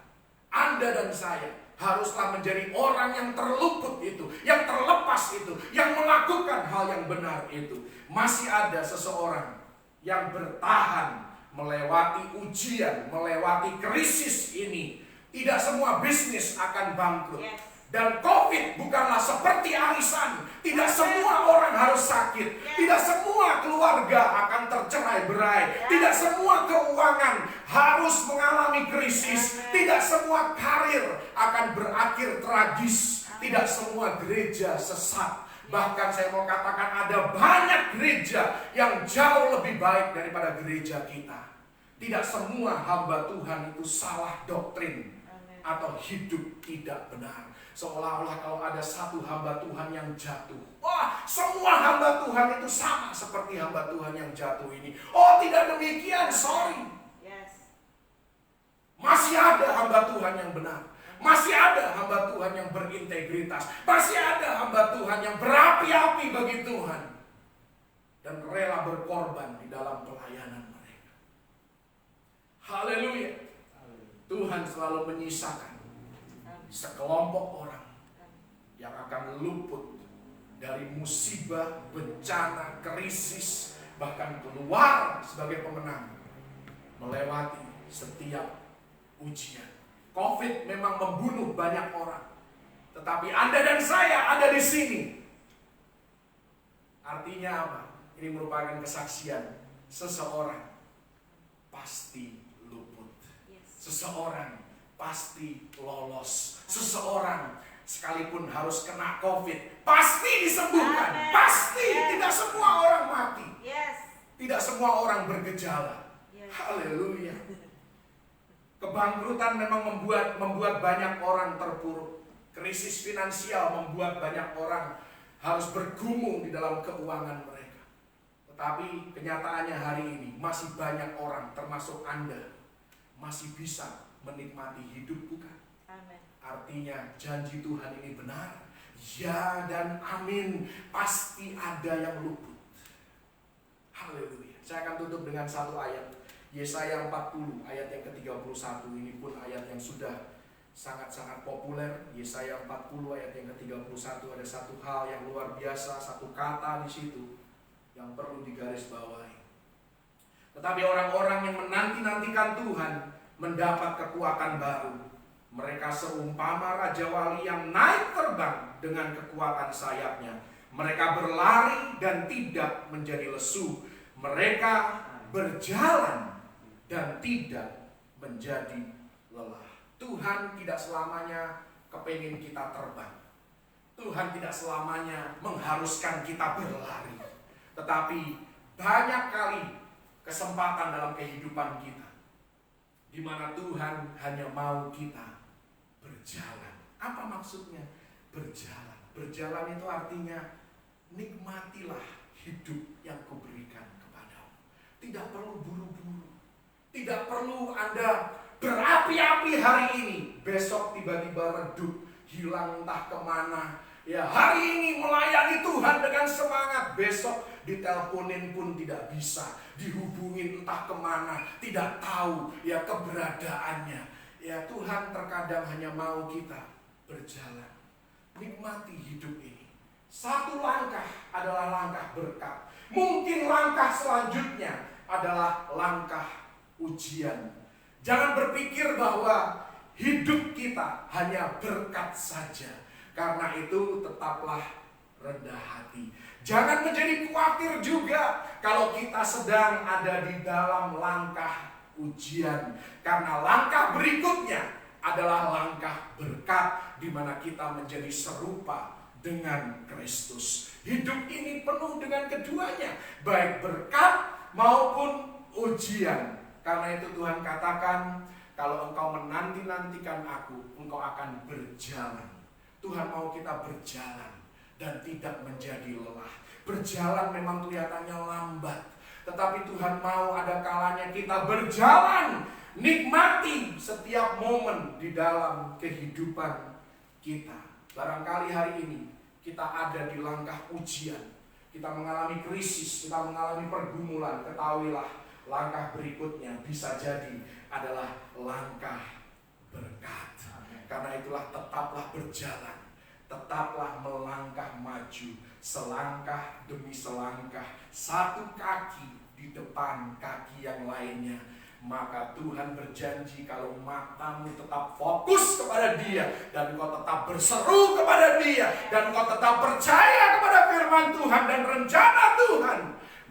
Anda dan saya haruslah menjadi orang yang terluput itu, yang terlepas itu, yang melakukan hal yang benar itu. Masih ada seseorang yang bertahan melewati ujian, melewati krisis ini. Tidak semua bisnis akan bangkrut. Dan COVID bukanlah seperti arisan. Tidak semua orang harus sakit. Tidak semua keluarga akan tercerai-berai. Tidak semua keuangan harus mengalami krisis. Tidak semua karir akan berakhir tragis. Tidak semua gereja sesat. Bahkan saya mau katakan ada banyak gereja yang jauh lebih baik daripada gereja kita. Tidak semua hamba Tuhan itu salah doktrin atau hidup tidak benar. Seolah-olah kalau ada satu hamba Tuhan yang jatuh, wah, semua hamba Tuhan itu sama seperti hamba Tuhan yang jatuh ini. Oh, tidak demikian, sorry. Masih ada hamba Tuhan yang benar. Masih ada hamba Tuhan yang berintegritas. Masih ada hamba Tuhan yang berapi-api bagi Tuhan. Dan rela berkorban di dalam pelayanan mereka. Haleluya. Tuhan selalu menyisakan sekelompok orang yang akan luput dari musibah, bencana, krisis, bahkan keluar sebagai pemenang melewati setiap ujian. COVID memang membunuh banyak orang, tetapi Anda dan saya ada di sini. Artinya apa? Ini merupakan kesaksian seseorang pasti luput. Seseorang pasti lolos. Seseorang sekalipun harus kena COVID pasti disembuhkan. Pasti. Tidak semua orang mati. Tidak semua orang bergejala. Haleluya. Kebangkrutan memang membuat banyak orang terpuruk. Krisis finansial membuat banyak orang harus bergumul di dalam keuangan mereka. Tetapi kenyataannya hari ini masih banyak orang termasuk Anda masih bisa menikmati hidup, bukan? Amin. Artinya janji Tuhan ini benar. Ya dan amin. Pasti ada yang luput. Haleluya. Saya akan tutup dengan satu ayat. Yesaya 40 ayat yang ke-31. Ini pun ayat yang sudah sangat-sangat populer. Yesaya 40 ayat yang ke-31. Ada satu hal yang luar biasa, satu kata di situ yang perlu digarisbawahi. Tetapi orang-orang yang menanti-nantikan Tuhan mendapat kekuatan baru. Mereka seumpama Raja Wali yang naik terbang dengan kekuatan sayapnya. Mereka berlari dan tidak menjadi lesu. Mereka berjalan dan tidak menjadi lelah. Tuhan tidak selamanya kepingin kita terbang. Tuhan tidak selamanya mengharuskan kita berlari. Tetapi banyak kali kesempatan dalam kehidupan kita di mana Tuhan hanya mau kita berjalan. Apa maksudnya? Berjalan. Berjalan itu artinya nikmatilah hidup yang kuberikan kepadamu. Tidak perlu buru-buru. Tidak perlu Anda berapi-api hari ini, besok tiba-tiba redup, hilang entah kemana. Ya, hari ini melayani Tuhan dengan semangat, besok diteleponin pun tidak bisa, dihubungin entah kemana, tidak tahu ya keberadaannya. Ya, Tuhan terkadang hanya mau kita berjalan, nikmati hidup ini. Satu langkah adalah langkah berkat. Mungkin langkah selanjutnya adalah langkah ujian. Jangan berpikir bahwa hidup kita hanya berkat saja. Karena itu tetaplah rendah hati. Jangan menjadi khawatir juga kalau kita sedang ada di dalam langkah ujian. Karena langkah berikutnya adalah langkah berkat di mana kita menjadi serupa dengan Kristus. Hidup ini penuh dengan keduanya, baik berkat maupun ujian. Karena itu Tuhan katakan, kalau engkau menanti-nantikan aku, engkau akan berjalan. Tuhan mau kita berjalan dan tidak menjadi lelah. Berjalan memang kelihatannya lambat, tetapi Tuhan mau ada kalanya kita berjalan, nikmati setiap momen di dalam kehidupan kita. Barangkali hari ini kita ada di langkah ujian, kita mengalami krisis, kita mengalami pergumulan. Ketahuilah, langkah berikutnya bisa jadi adalah langkah berkat. Karena itulah tetaplah berjalan, tetaplah melangkah maju, selangkah demi selangkah, satu kaki di depan kaki yang lainnya. Maka Tuhan berjanji kalau matamu tetap fokus kepada Dia, dan kau tetap berseru kepada Dia, dan kau tetap percaya kepada firman Tuhan dan rencana Tuhan,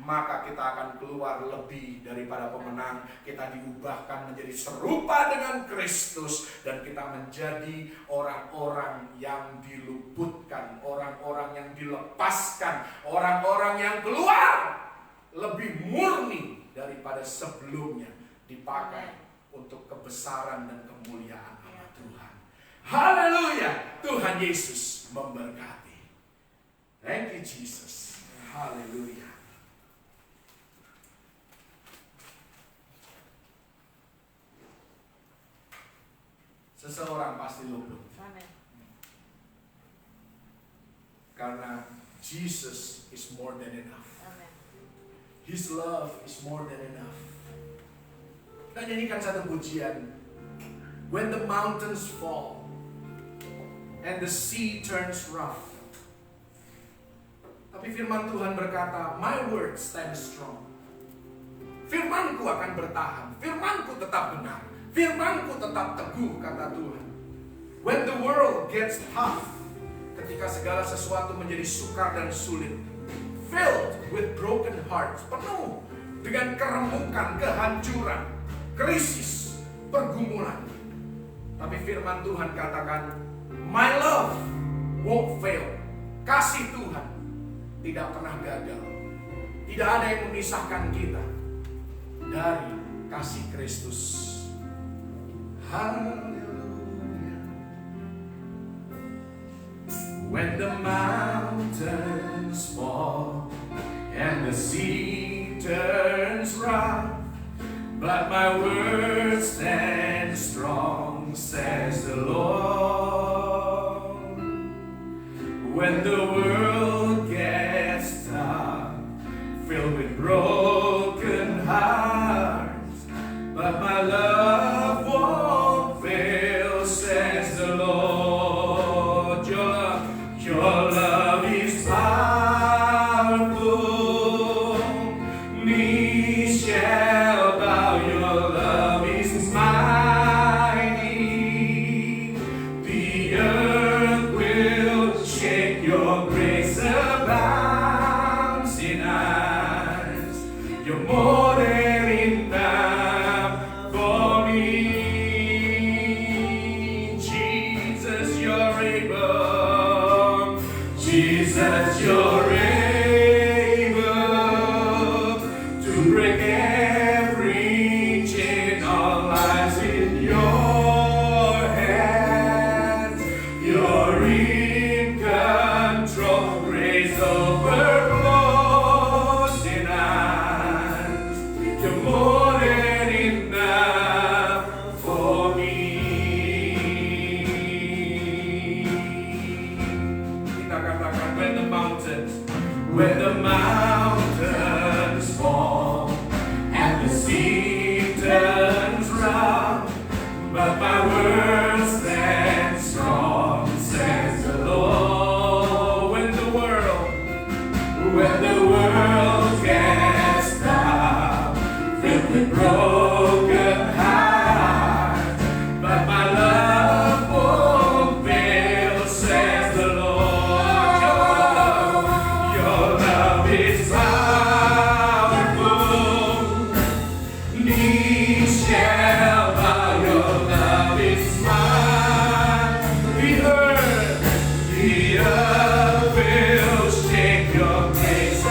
maka kita akan keluar lebih daripada pemenang. Kita diubahkan menjadi serupa dengan Kristus, dan kita menjadi orang-orang yang diluputkan, orang-orang yang dilepaskan, orang-orang yang keluar lebih murni daripada sebelumnya, dipakai untuk kebesaran dan kemuliaan nama Tuhan. Haleluya. Tuhan Yesus memberkati. Thank you Jesus. Haleluya. Seseorang pasti luput. Karena Jesus is more than enough. His love is more than enough. Kita nyanyikan satu pujian. When the mountains fall and the sea turns rough. Tapi firman Tuhan berkata, my word stands strong. Firmanku akan bertahan. Firmanku tetap benar. Firmanku tetap teguh, kata Tuhan. When the world gets tough, ketika segala sesuatu menjadi sukar dan sulit, filled with broken hearts, penuh dengan keremukan, kehancuran, krisis, pergumulan. Tapi firman Tuhan katakan, my love won't fail. Kasih Tuhan tidak pernah gagal. Tidak ada yang memisahkan kita dari kasih Kristus. Hallelujah. When the mountains fall and the sea turns rough, but my word stands strong, says the Lord. When the world gets tough, filled with broken hearts, but my love won't fail, says the Lord. Your love is powerful, knees shall bow, your love is mighty. The earth will shake, your grace abounds in us. You're more than enough for me. Jesus, you're able. Jesus, you're able to break every chain. Our lives in your hands. You're in control. Grace overflows in us. You're more than enough for me. Kita katakan, when the mountains fall and the sea turns rough, but my word stands strong, says the Lord. When the world gets tough, filled with broken hearts, but my love won't fail, says the Lord. Your love is powerful, knees shall bow, your love is mine. We heard the earth will shake, your grace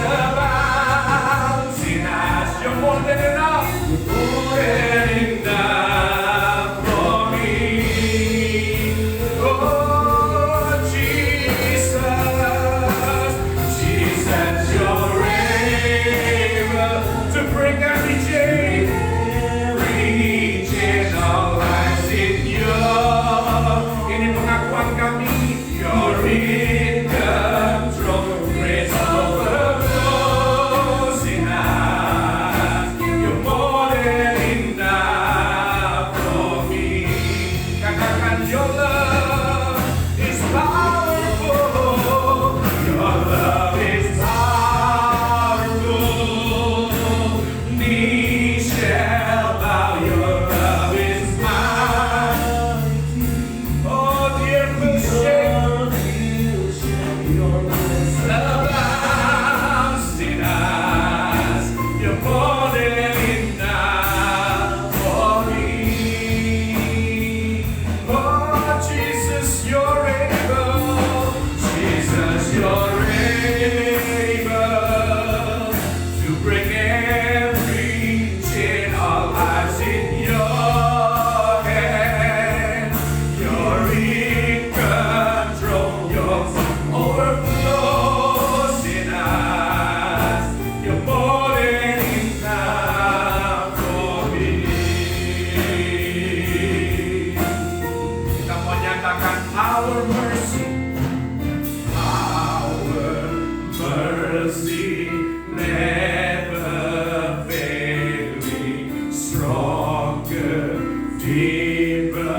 mercy never failing, stronger, deeper,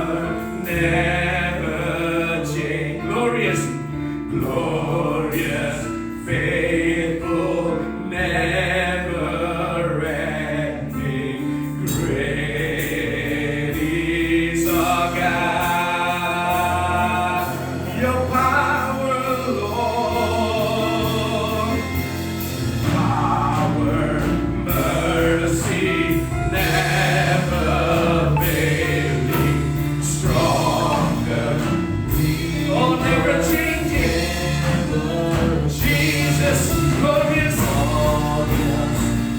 never change. Glorious, glorious, faithful, never ending. Great is our God. Your power, Lord. Power, mercy, never failing, stronger, oh, never changing. Jesus, glorious,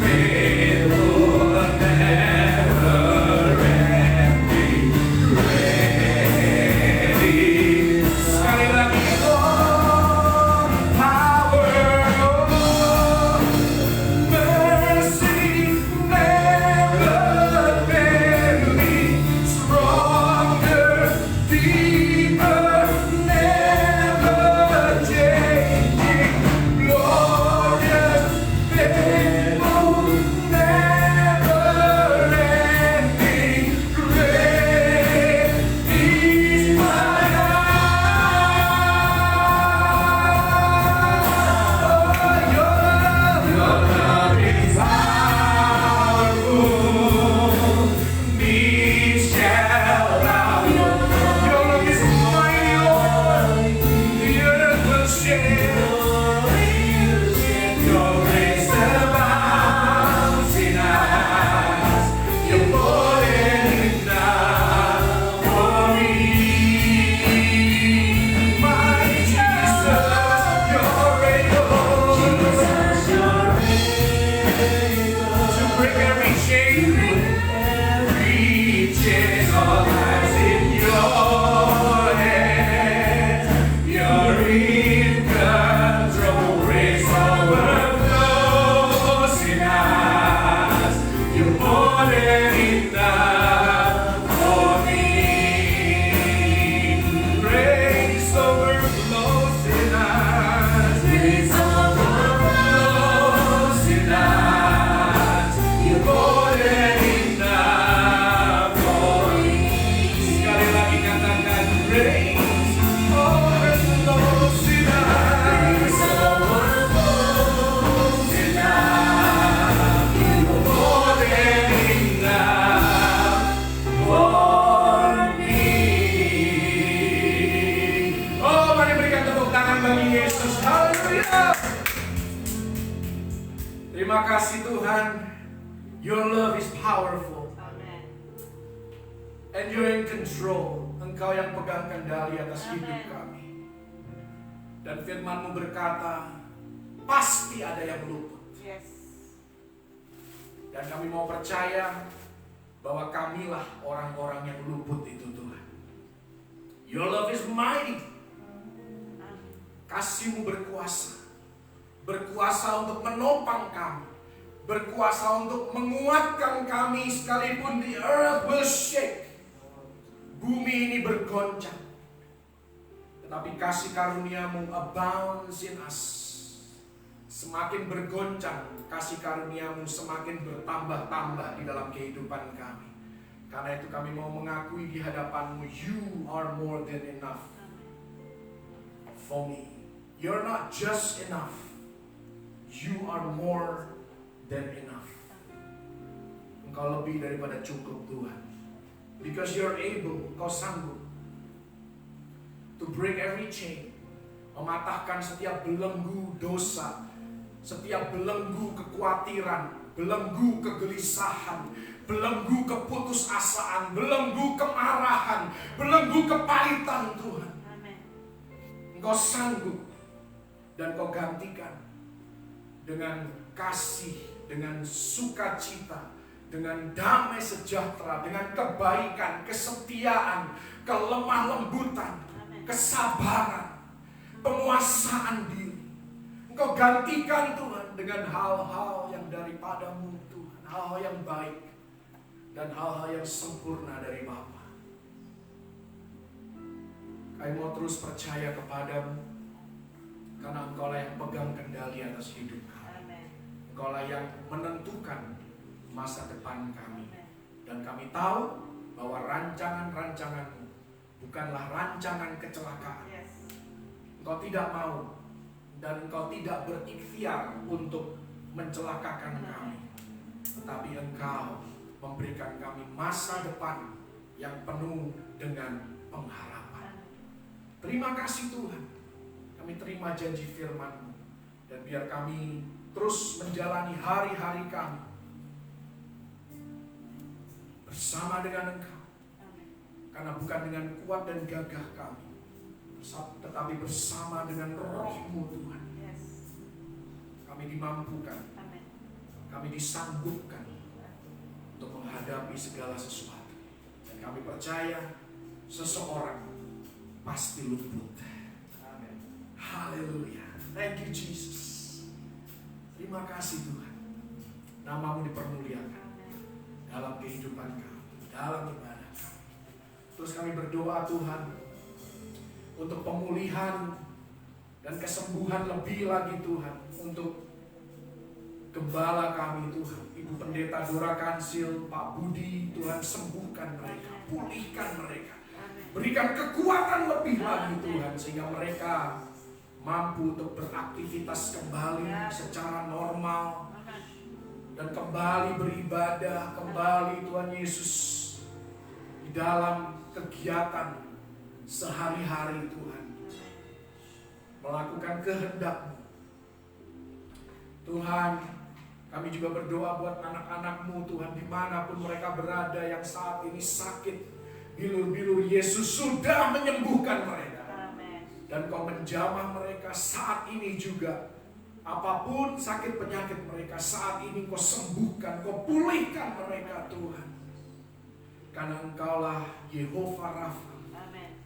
faithful, never ending, ready. Sekali lagi, oh, power, oh, mercy, never failing, stronger, deeper, never changing, glorious, faithful, never ending, great is my God. Your love is powerful, knees shall bow. Your love is mighty, Lord. The earth will shake. Your grace abounds in us. You're more than enough for me. My Jesus, you're able to break every chain, reaches all lies in your hands. You're in control, grace overflows in us. You're more than enough for me. Grace overflows in us. Grace overflows in us. You're more than enough for me. Sekali lagi katakan, grace overflows in us. Grace overflows in us. You're more than enough for me. Oh, mari berikan tepuk tangan bagi Yesus. Haleluya. Terima kasih Tuhan. Your love is powerful. And you're in control. Engkau yang pegang kendali atas hidup kami. Dan firman-Mu berkata, pasti ada yang luput. Dan kami mau percaya bahwa kamilah orang-orang yang luput itu Tuhan. Your love is mighty. Kasih-Mu berkuasa. Berkuasa untuk menopang kami. Berkuasa untuk menguatkan kami sekalipun the earth will shake. Bumi ini bergoncang. Tetapi kasih karunia-Mu abounds in us. Semakin bergoncang, kasih karunia-Mu semakin bertambah-tambah di dalam kehidupan kami. Karena itu kami mau mengakui di hadapan-Mu, you are more than enough for me. You're not just enough. You are more than enough. Engkau lebih daripada cukup Tuhan. Because you're able, Engkau sanggup to break every chain, mematahkan setiap belenggu dosa, setiap belenggu kekhawatiran, belenggu kegelisahan, belenggu keputusasaan, belenggu kemarahan, belenggu kepahitan Tuhan. Engkau sanggup dan Kau gantikan dengan kasih, dengan sukacita, dengan damai sejahtera, dengan kebaikan, kesetiaan, kelemah lembutan, kesabaran, penguasaan diri. Engkau gantikan Tuhan dengan hal-hal yang daripada-Mu Tuhan, hal-hal yang baik dan hal-hal yang sempurna dari Bapa. Kami mau terus percaya kepada-Mu karena Engkau lah yang pegang kendali lagi atas hidup kami. Engkaulah yang menentukan masa depan kami. Dan kami tahu bahwa rancangan-rancangan-Mu bukanlah rancangan kecelakaan. Engkau tidak mau dan Engkau tidak berikhtiar untuk mencelakakan kami. Tetapi Engkau memberikan kami masa depan yang penuh dengan pengharapan. Terima kasih Tuhan. Kami terima janji firman-Mu. Dan biar kami terus menjalani hari-hari kami bersama dengan Engkau. Karena bukan dengan kuat dan gagah kami, tetapi bersama dengan Roh-Mu Tuhan. Kami dimampukan, kami disanggupkan untuk menghadapi segala sesuatu. Dan kami percaya seseorang pasti luput. Haleluya. Thank you Jesus. Terima kasih Tuhan. Nama-Mu dipermuliakan dalam kehidupan kami, dalam ibadah kami. Terus kami berdoa Tuhan untuk pemulihan dan kesembuhan lebih lagi Tuhan, untuk gembala kami Tuhan, Ibu Pendeta Dora Kansil, Pak Budi, Tuhan sembuhkan mereka, pulihkan mereka, berikan kekuatan lebih lagi Tuhan, sehingga mereka mampu untuk beraktivitas kembali secara normal dan kembali beribadah, kembali Tuhan Yesus di dalam kegiatan sehari-hari Tuhan, melakukan kehendak-Mu. Tuhan, kami juga berdoa buat anak-anak-Mu Tuhan, dimanapun mereka berada yang saat ini sakit, bilur-bilur Yesus sudah menyembuhkan mereka. Dan Kau menjamah mereka saat ini juga. Apapun sakit penyakit mereka saat ini Kau sembuhkan, Kau pulihkan mereka Tuhan. Karena Engkaulah Yehova Rafa,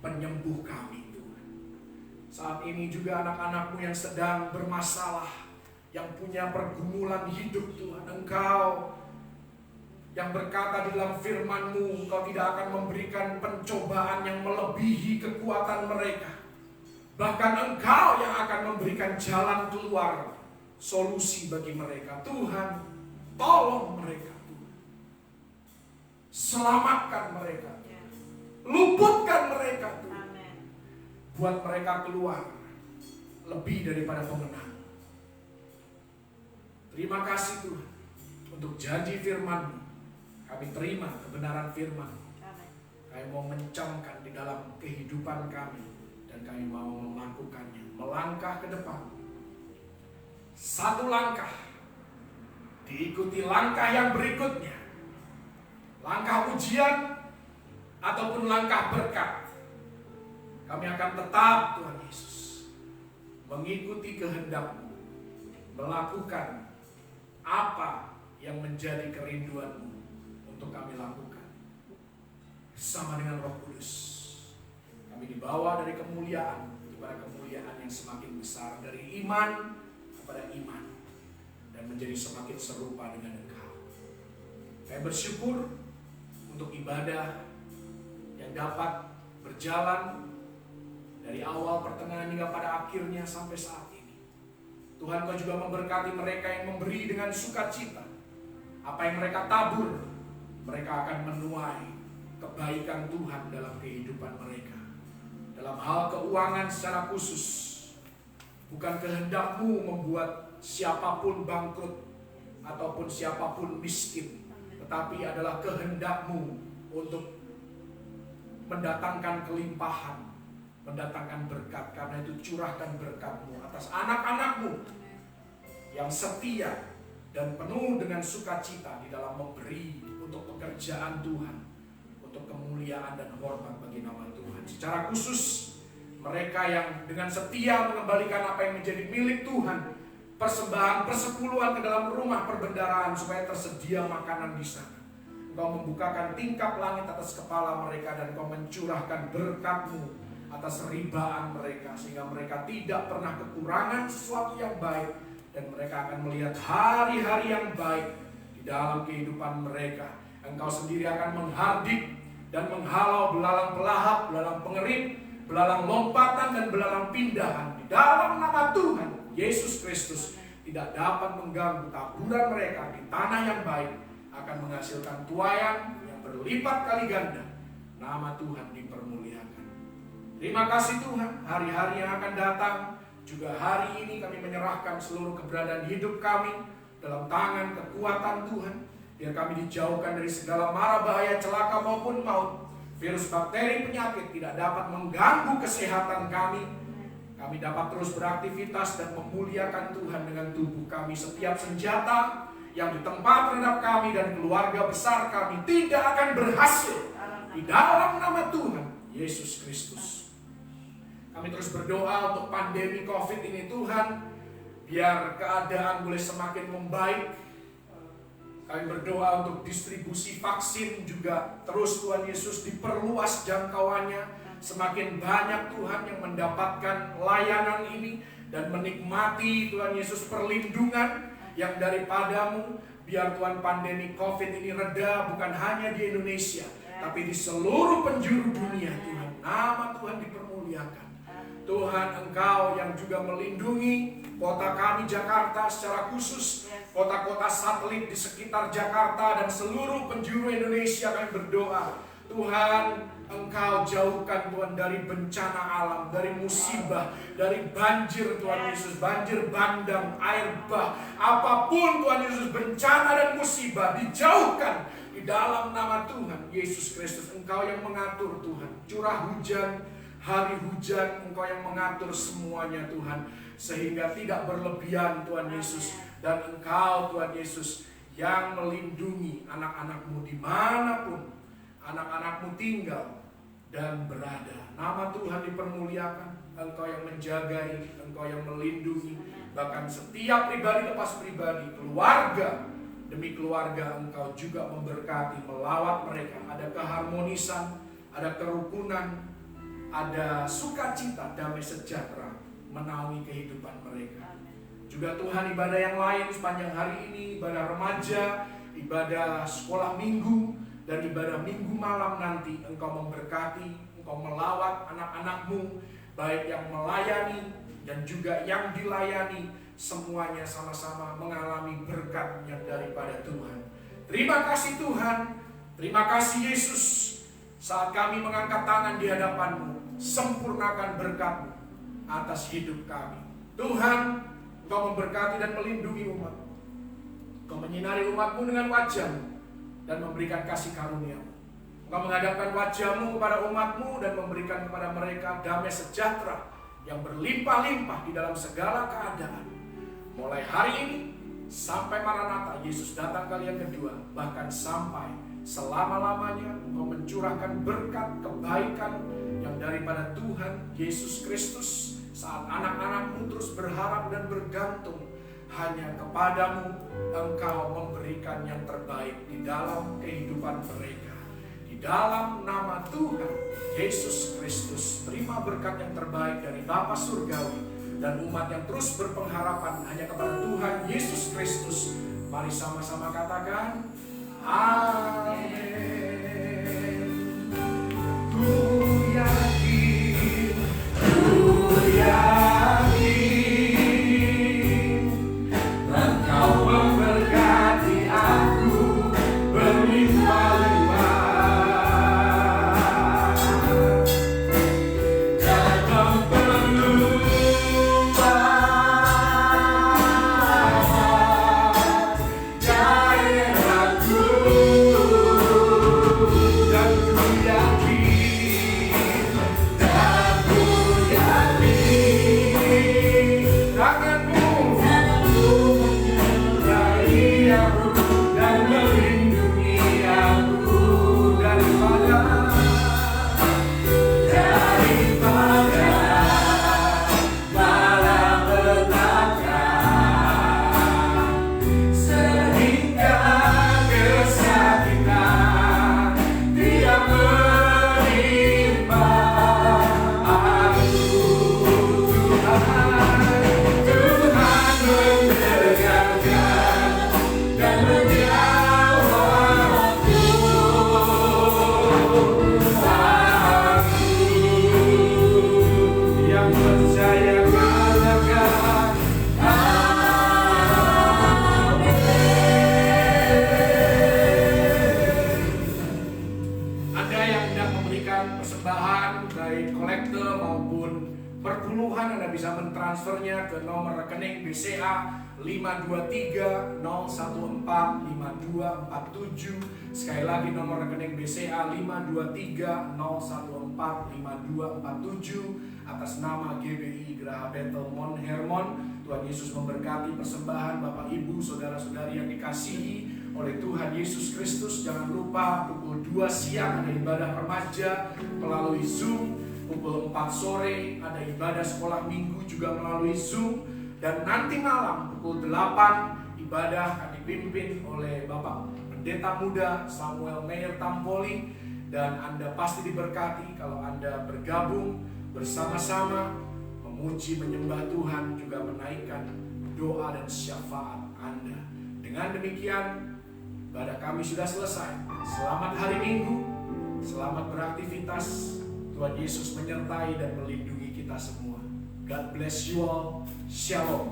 penyembuh kami Tuhan. Saat ini juga anak-anak-Mu yang sedang bermasalah, yang punya pergumulan hidup Tuhan, Engkau yang berkata di dalam firman-Mu, Engkau tidak akan memberikan pencobaan yang melebihi kekuatan mereka. Bahkan Engkau yang akan memberikan jalan keluar, solusi bagi mereka. Tuhan, tolong mereka Tuhan. Selamatkan mereka, luputkan mereka Tuhan. Buat mereka keluar lebih daripada pemenang. Terima kasih Tuhan untuk janji firman-Mu. Kami terima kebenaran firman-Mu. Kami mau mencamkan di dalam kehidupan kami. Dan kami mau melakukannya, melangkah ke depan. Satu langkah diikuti langkah yang berikutnya. Langkah ujian ataupun langkah berkat. Kami akan tetap Tuhan Yesus mengikuti kehendak-Mu, melakukan apa yang menjadi kerinduan-Mu untuk kami lakukan. Bersama dengan Roh Kudus, kami dibawa dari kemuliaan kepada kemuliaan yang semakin besar, dari iman kepada iman, dan menjadi semakin serupa dengan Engkau. Kami bersyukur untuk ibadah yang dapat berjalan dari awal, pertengahan, hingga pada akhirnya sampai saat ini. Tuhan, Kau juga memberkati mereka yang memberi dengan sukacita. Apa yang mereka tabur, mereka akan menuai kebaikan Tuhan dalam kehidupan mereka. Dalam hal keuangan secara khusus, bukan kehendak-Mu membuat siapapun bangkrut ataupun siapapun miskin, tetapi adalah kehendak-Mu untuk mendatangkan kelimpahan, mendatangkan berkat. Karena itu curahkan berkat-Mu atas anak-anak-Mu yang setia dan penuh dengan sukacita di dalam memberi untuk pekerjaan Tuhan, untuk kemuliaan dan hormat bagi nama Tuhan. Secara khusus mereka yang dengan setia mengembalikan apa yang menjadi milik Tuhan, persembahan persepuluhan ke dalam rumah perbendaharaan supaya tersedia makanan di sana. Engkau membukakan tingkap langit atas kepala mereka, dan Engkau mencurahkan berkat-Mu atas ribaan mereka, sehingga mereka tidak pernah kekurangan sesuatu yang baik, dan mereka akan melihat hari-hari yang baik di dalam kehidupan mereka. Engkau sendiri akan menghardik dan menghalau belalang pelahap, belalang pengerit, belalang lompatan, dan belalang pindahan di dalam nama Tuhan Yesus Kristus tidak dapat mengganggu taburan mereka di tanah yang baik, akan menghasilkan tuaian yang berlipat kali ganda. Nama Tuhan dipermuliakan. Terima kasih Tuhan, hari-hari yang akan datang, juga hari ini kami menyerahkan seluruh keberadaan hidup kami dalam tangan kekuatan Tuhan. Biar kami dijauhkan dari segala mara bahaya, celaka maupun maut. Virus, bakteri, penyakit tidak dapat mengganggu kesehatan kami. Kami dapat terus beraktivitas dan memuliakan Tuhan dengan tubuh kami. Setiap senjata yang ditempa terhadap kami dan keluarga besar kami tidak akan berhasil di dalam nama Tuhan Yesus Kristus. Kami terus berdoa untuk pandemi COVID ini Tuhan, biar keadaan boleh semakin membaik. Kami berdoa untuk distribusi vaksin juga terus Tuhan Yesus diperluas jangkauannya. Semakin banyak Tuhan yang mendapatkan layanan ini dan menikmati Tuhan Yesus perlindungan yang daripadamu. Biar Tuhan pandemi COVID ini reda bukan hanya di Indonesia, tapi di seluruh penjuru dunia Tuhan. Nama Tuhan dipermuliakan. Tuhan, Engkau yang juga melindungi kota kami Jakarta secara khusus, kota-kota satelit di sekitar Jakarta dan seluruh penjuru Indonesia. Kami berdoa, Tuhan, Engkau jauhkan Tuhan dari bencana alam, dari musibah, dari banjir Tuhan Yesus, banjir bandang, air bah, apapun Tuhan Yesus, bencana dan musibah dijauhkan di dalam nama Tuhan Yesus Kristus. Engkau yang mengatur Tuhan, curah hujan, hari hujan, Engkau yang mengatur semuanya Tuhan, sehingga tidak berlebihan Tuhan Yesus. Dan Engkau Tuhan Yesus yang melindungi anak-anak-Mu dimanapun anak-anak-Mu tinggal dan berada. Nama Tuhan dipermuliakan. Engkau yang menjagai, Engkau yang melindungi. Bahkan setiap pribadi lepas pribadi, keluarga demi keluarga, Engkau juga memberkati, melawat mereka. Ada keharmonisan, ada kerukunan, ada sukacita, damai sejahtera menaungi kehidupan mereka. Juga Tuhan, ibadah yang lain sepanjang hari ini, ibadah remaja, ibadah sekolah minggu, dan ibadah minggu malam nanti, Engkau memberkati, Engkau melawat anak-anak-Mu, baik yang melayani dan juga yang dilayani, semuanya sama-sama mengalami berkat yang daripada Tuhan. Terima kasih Tuhan, terima kasih Yesus. Saat kami mengangkat tangan di hadapan-Mu, sempurnakan berkat-Mu atas hidup kami. Tuhan, Engkau memberkati dan melindungi umat. Engkau menyinari umat-Mu dengan wajah-Mu dan memberikan kasih karunia-Mu. Engkau menghadapkan wajah-Mu kepada umat-Mu dan memberikan kepada mereka damai sejahtera yang berlimpah-limpah di dalam segala keadaan. Mulai hari ini sampai Maranatha, Yesus datang kali yang kedua, bahkan sampai selama-lamanya, Engkau mencurahkan berkat kebaikan yang daripada Tuhan Yesus Kristus. Saat anak-anak-Mu terus berharap dan bergantung hanya kepadamu, Engkau memberikan yang terbaik di dalam kehidupan mereka. Di dalam nama Tuhan Yesus Kristus, terima berkat yang terbaik dari Bapa Surgawi dan umat yang terus berpengharapan hanya kepada Tuhan Yesus Kristus. Mari sama-sama katakan, amin. Ku yakin, Engkau memberkati aku berlimpah-limpah dan memperluas daerahku. transfernya ke nomor rekening BCA 523-014-5247. Sekali lagi nomor rekening BCA 523-014-5247 atas nama GBI Geraha Bethel Mount Hermon. Tuhan Yesus memberkati persembahan Bapak Ibu, saudara-saudari yang dikasihi oleh Tuhan Yesus Kristus. Jangan lupa pukul 2 siang ada ibadah remaja melalui Zoom, pukul 4 sore ada ibadah sekolah minggu juga melalui Zoom, dan nanti malam pukul 8 ibadah akan dipimpin oleh Bapak Pendeta Muda Samuel Meyer Tampoli. Dan Anda pasti diberkati kalau Anda bergabung bersama-sama memuji menyembah Tuhan, juga menaikkan doa dan syafaat Anda. Dengan demikian ibadah kami sudah selesai. Selamat hari Minggu, selamat beraktivitas. Tuhan Yesus menyertai dan melindungi kita semua. God bless you all. Shalom.